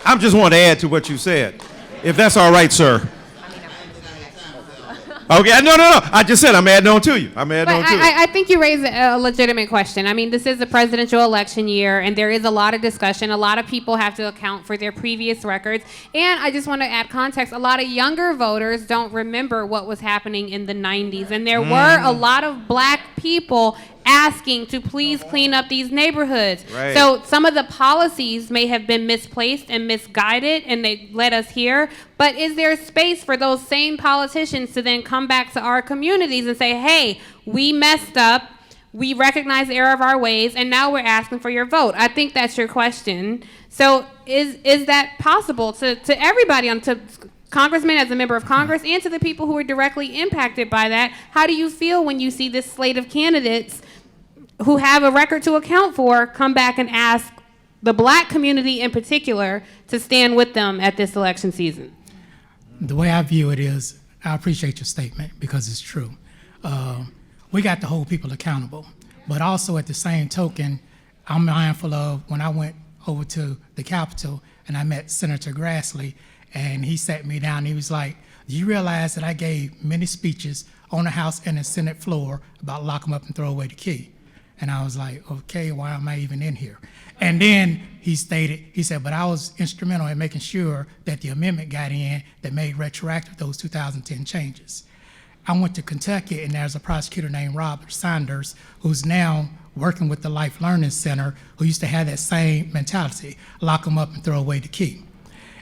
I just want to add to what you said, if that's all right, sir. Okay, no. I just said I'm adding on to you. I think you raise a legitimate question. I mean, this is a presidential election year, and there is a lot of discussion. A lot of people have to account for their previous records. And I just want to add context. A lot of younger voters don't remember what was happening in the 90s. And there were a lot of black people asking to please clean up these neighborhoods. Right. So some of the policies may have been misplaced and misguided, and they led us here. But is there space for those same politicians to then come back to our communities and say, hey, we messed up, we recognize the error of our ways, and now we're asking for your vote? I think that's your question. So is that possible to everybody, to Congressman as a member of Congress, and to the people who are directly impacted by that? How do you feel when you see this slate of candidates who have a record to account for come back and ask the black community in particular to stand with them at this election season? The way I view it is, I appreciate your statement because it's true. We got to hold people accountable, but also at the same token, I'm mindful of when I went over to the Capitol and I met Senator Grassley, and he sat me down and he was like, do you realize that I gave many speeches on the House and the Senate floor about lock them up and throw away the key? And I was like, okay, why am I even in here? And then he said, but I was instrumental in making sure that the amendment got in that made retroactive those 2010 changes. I went to Kentucky, and there's a prosecutor named Robert Saunders who's now working with the Life Learning Center, who used to have that same mentality, lock them up and throw away the key.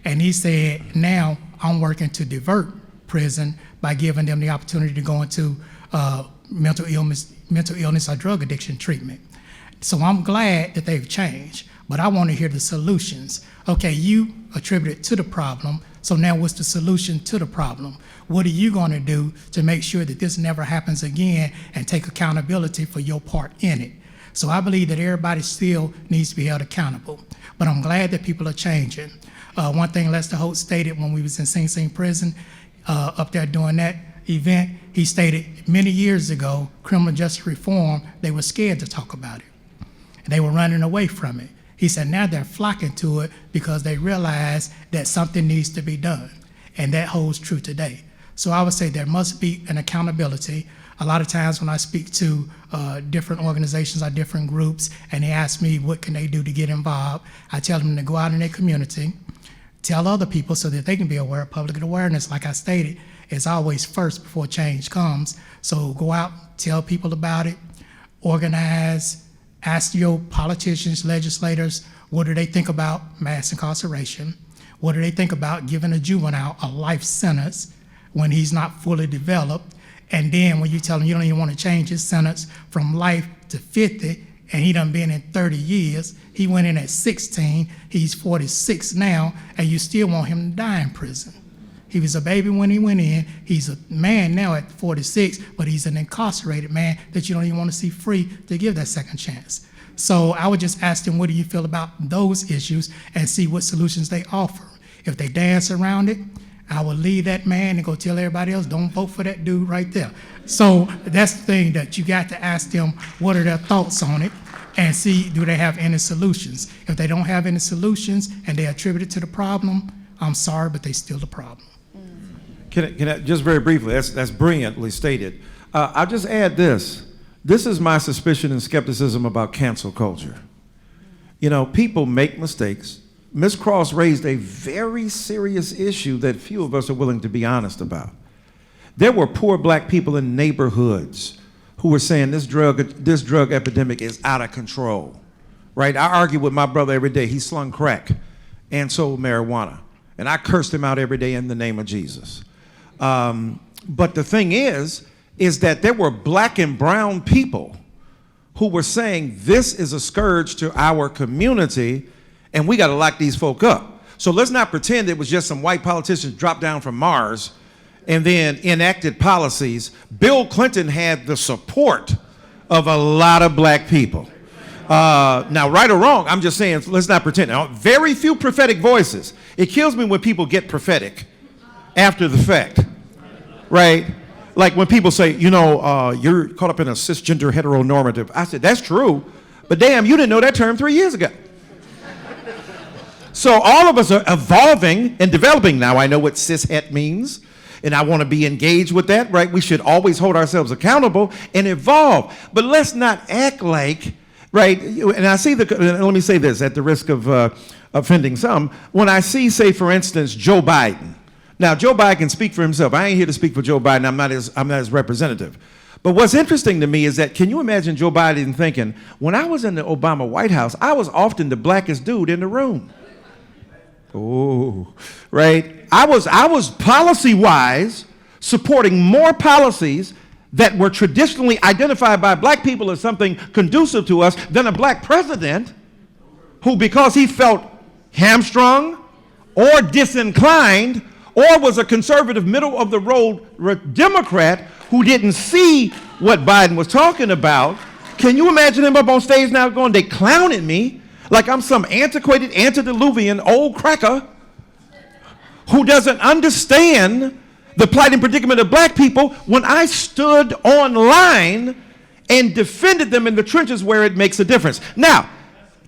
And he said, now I'm working to divert prison by giving them the opportunity to go into mental illness or drug addiction treatment. So I'm glad that they've changed, but I want to hear the solutions. Okay, you attribute it to the problem, so now what's the solution to the problem? What are you going to do to make sure that this never happens again and take accountability for your part in it? So I believe that everybody still needs to be held accountable, but I'm glad that people are changing. One thing Lester Holt stated when we was in Sing Sing prison, up there doing that event, he stated many years ago, criminal justice reform, they were scared to talk about it. And they were running away from it. He said now they're flocking to it because they realize that something needs to be done. And that holds true today. So I would say there must be an accountability. A lot of times when I speak to different organizations or different groups and they ask me what can they do to get involved, I tell them to go out in their community, tell other people so that they can be aware. Public awareness, like I stated, is always first before change comes. So go out, tell people about it, organize, ask your politicians, legislators, what do they think about mass incarceration? What do they think about giving a juvenile a life sentence when he's not fully developed? And then when you tell him you don't even want to change his sentence from life to 50, and he done been in 30 years, he went in at 16, he's 46 now, and you still want him to die in prison. He was a baby when he went in, he's a man now at 46, but he's an incarcerated man that you don't even want to see free to give that second chance. So I would just ask them, what do you feel about those issues, and see what solutions they offer. If they dance around it, I will leave that man and go tell everybody else, don't vote for that dude right there. So that's the thing, that you got to ask them what are their thoughts on it. and see, do they have any solutions? If they don't have any solutions and they attribute it to the problem, I'm sorry, but they still the problem. Can I just very briefly, that's brilliantly stated. I'll just add this. This is my suspicion and skepticism about cancel culture. You know, people make mistakes. Ms. Cross raised a very serious issue that few of us are willing to be honest about. There were poor black people in neighborhoods who were saying this drug epidemic is out of control, right? I argue with my brother every day. He slung crack and sold marijuana, and I cursed him out every day in the name of Jesus. But the thing is that there were black and brown people who were saying this is a scourge to our community and we got to lock these folk up. So let's not pretend it was just some white politicians dropped down from Mars and then enacted policies. Bill Clinton had the support of a lot of black people. Now, right or wrong, I'm just saying, let's not pretend. Now, very few prophetic voices. It kills me when people get prophetic after the fact, right? Like when people say, you know, you're caught up in a cisgender heteronormative. I said, that's true, but damn, you didn't know that term 3 years ago. So all of us are evolving and developing. Now I know what cishet means, and I want to be engaged with that, right? We should always hold ourselves accountable and evolve. But let's not act like, right, and I see let me say this at the risk of offending some. When I see, say, for instance, Joe Biden. Now, Joe Biden can speak for himself. I ain't here to speak for Joe Biden. I'm not his representative. But what's interesting to me is that, can you imagine Joe Biden thinking, when I was in the Obama White House, I was often the blackest dude in the room. Oh, right? I was policy-wise supporting more policies that were traditionally identified by black people as something conducive to us than a black president who, because he felt hamstrung or disinclined or was a conservative middle-of-the-road Democrat who didn't see what Biden was talking about. Can you imagine him up on stage now going, they clowning me like I'm some antiquated, antediluvian old cracker who doesn't understand the plight and predicament of black people when I stood online and defended them in the trenches where it makes a difference. Now,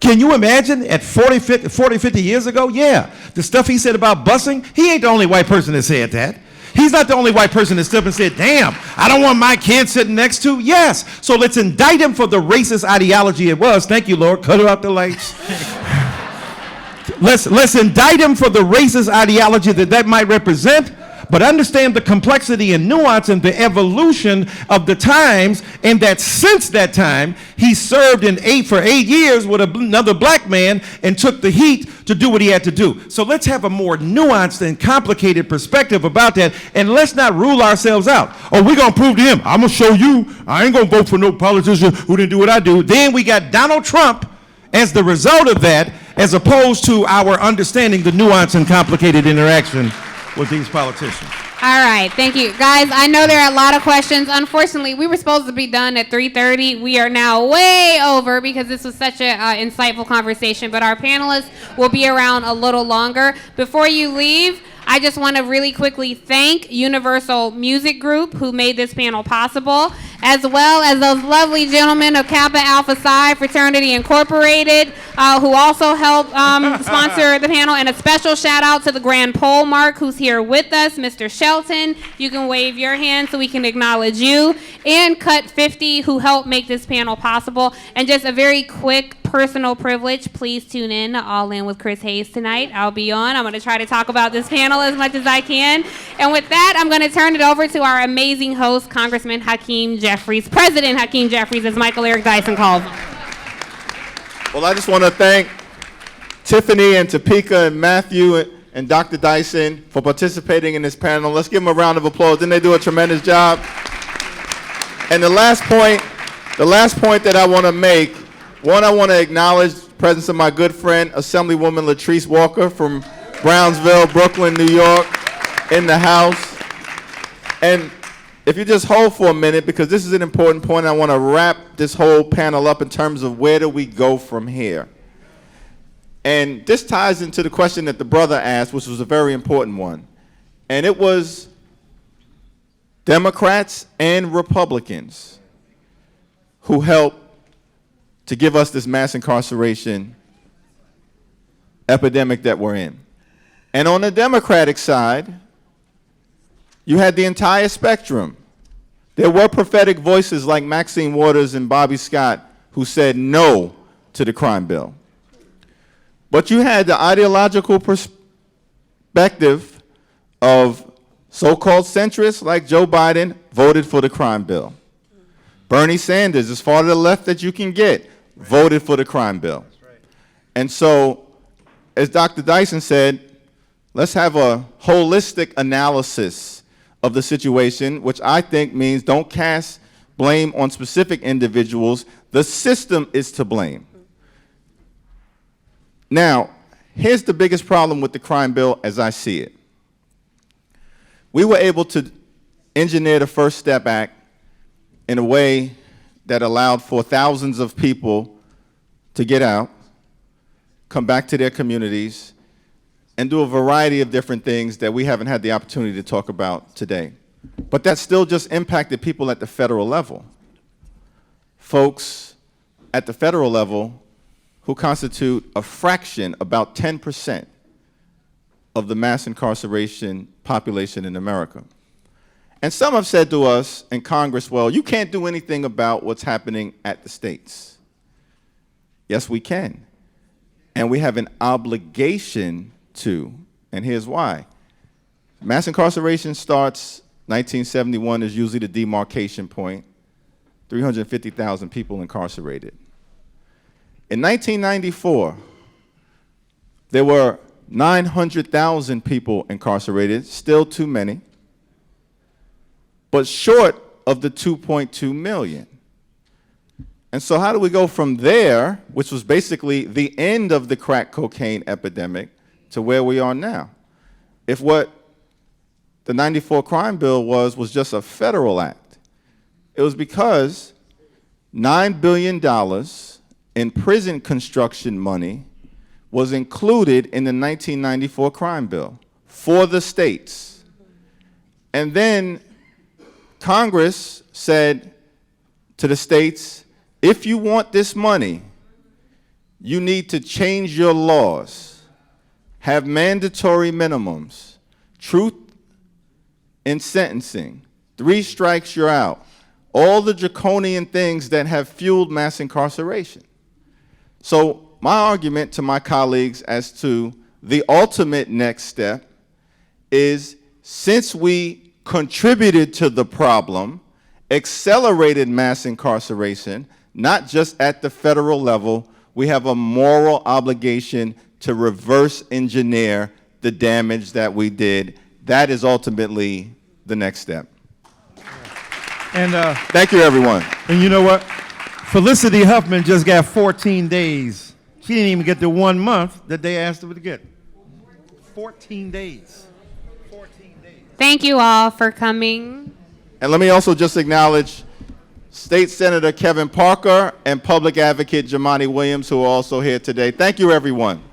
can you imagine at 40, 50 years ago? Yeah, the stuff he said about busing, he ain't the only white person that said that. He's not the only white person that stood up and said, damn, I don't want my kid sitting next to. Yes, so let's indict him for the racist ideology it was. Thank you, Lord. Cut out the lights. Let's indict him for the racist ideology that might represent, but understand the complexity and nuance and the evolution of the times, and that since that time, he served for 8 years with another black man and took the heat to do what he had to do. So let's have a more nuanced and complicated perspective about that, and let's not rule ourselves out. Oh, we're going to prove to him. I'm going to show you. I ain't going to vote for no politician who didn't do what I do. Then we got Donald Trump as the result of that, as opposed to our understanding the nuance and complicated interaction with these politicians. All right, thank you. Guys, I know there are a lot of questions. Unfortunately, we were supposed to be done at 3:30. We are now way over because this was such an insightful conversation, but our panelists will be around a little longer. Before you leave, I just want to really quickly thank Universal Music Group, who made this panel possible, as well as those lovely gentlemen of Kappa Alpha Psi Fraternity Incorporated, who also helped sponsor the panel. And a special shout out to the Grand Pole Mark, who's here with us, Mr. Shelton. You can wave your hand so we can acknowledge you. And Cut 50, who helped make this panel possible. And just a very quick personal privilege, please tune in to All In with Chris Hayes tonight. I'll be on. I'm going to try to talk about this panel as much as I can. And with that, I'm going to turn it over to our amazing host, Congressman Hakeem Jeffries, President Hakeem Jeffries, as Michael Eric Dyson calls him. Well, I just want to thank Tiffany and Topeka and Matthew and Dr. Dyson for participating in this panel. Let's give them a round of applause. Didn't they do a tremendous job? And the last point that I want to make, one, I want to acknowledge the presence of my good friend, Assemblywoman Latrice Walker from Brownsville, Brooklyn, New York, in the House. And if you just hold for a minute, because this is an important point, I want to wrap this whole panel up in terms of where do we go from here. And this ties into the question that the brother asked, which was a very important one. And it was Democrats and Republicans who helped to give us this mass incarceration epidemic that we're in. And on the Democratic side, you had the entire spectrum. There were prophetic voices like Maxine Waters and Bobby Scott who said no to the crime bill. But you had the ideological perspective of so-called centrists like Joe Biden voted for the crime bill. Bernie Sanders, as far to the left that you can get, voted for the crime bill. And so, as Dr. Dyson said, let's have a holistic analysis of the situation, which I think means don't cast blame on specific individuals. The system is to blame. Now, here's the biggest problem with the crime bill as I see it. We were able to engineer the First Step Act in a way that allowed for thousands of people to get out, come back to their communities, and do a variety of different things that we haven't had the opportunity to talk about today. But that still just impacted people at the federal level. Folks at the federal level who constitute a fraction, about 10%, of the mass incarceration population in America. And some have said to us in Congress, well, you can't do anything about what's happening at the states. Yes, we can. And we have an obligation to, and here's why. Mass incarceration starts 1971 is usually the demarcation point, 350,000 people incarcerated. In 1994, there were 900,000 people incarcerated, still too many, but short of the 2.2 million. And so how do we go from there, which was basically the end of the crack cocaine epidemic, to where we are now? If what the 94 crime bill was just a federal act, it was because $9 billion in prison construction money was included in the 1994 crime bill for the states. And then Congress said to the states, if you want this money, you need to change your laws, have mandatory minimums, truth in sentencing, 3 strikes, you're out, all the draconian things that have fueled mass incarceration. So my argument to my colleagues as to the ultimate next step is, since we contributed to the problem, accelerated mass incarceration, not just at the federal level, we have a moral obligation to reverse engineer the damage that we did. That is ultimately the next step. And thank you, everyone. And you know what? Felicity Huffman just got 14 days. She didn't even get the 1 month that they asked her to get. 14 days. 14 days. Thank you all for coming. And let me also just acknowledge State Senator Kevin Parker and Public Advocate Jamani Williams, who are also here today. Thank you, everyone.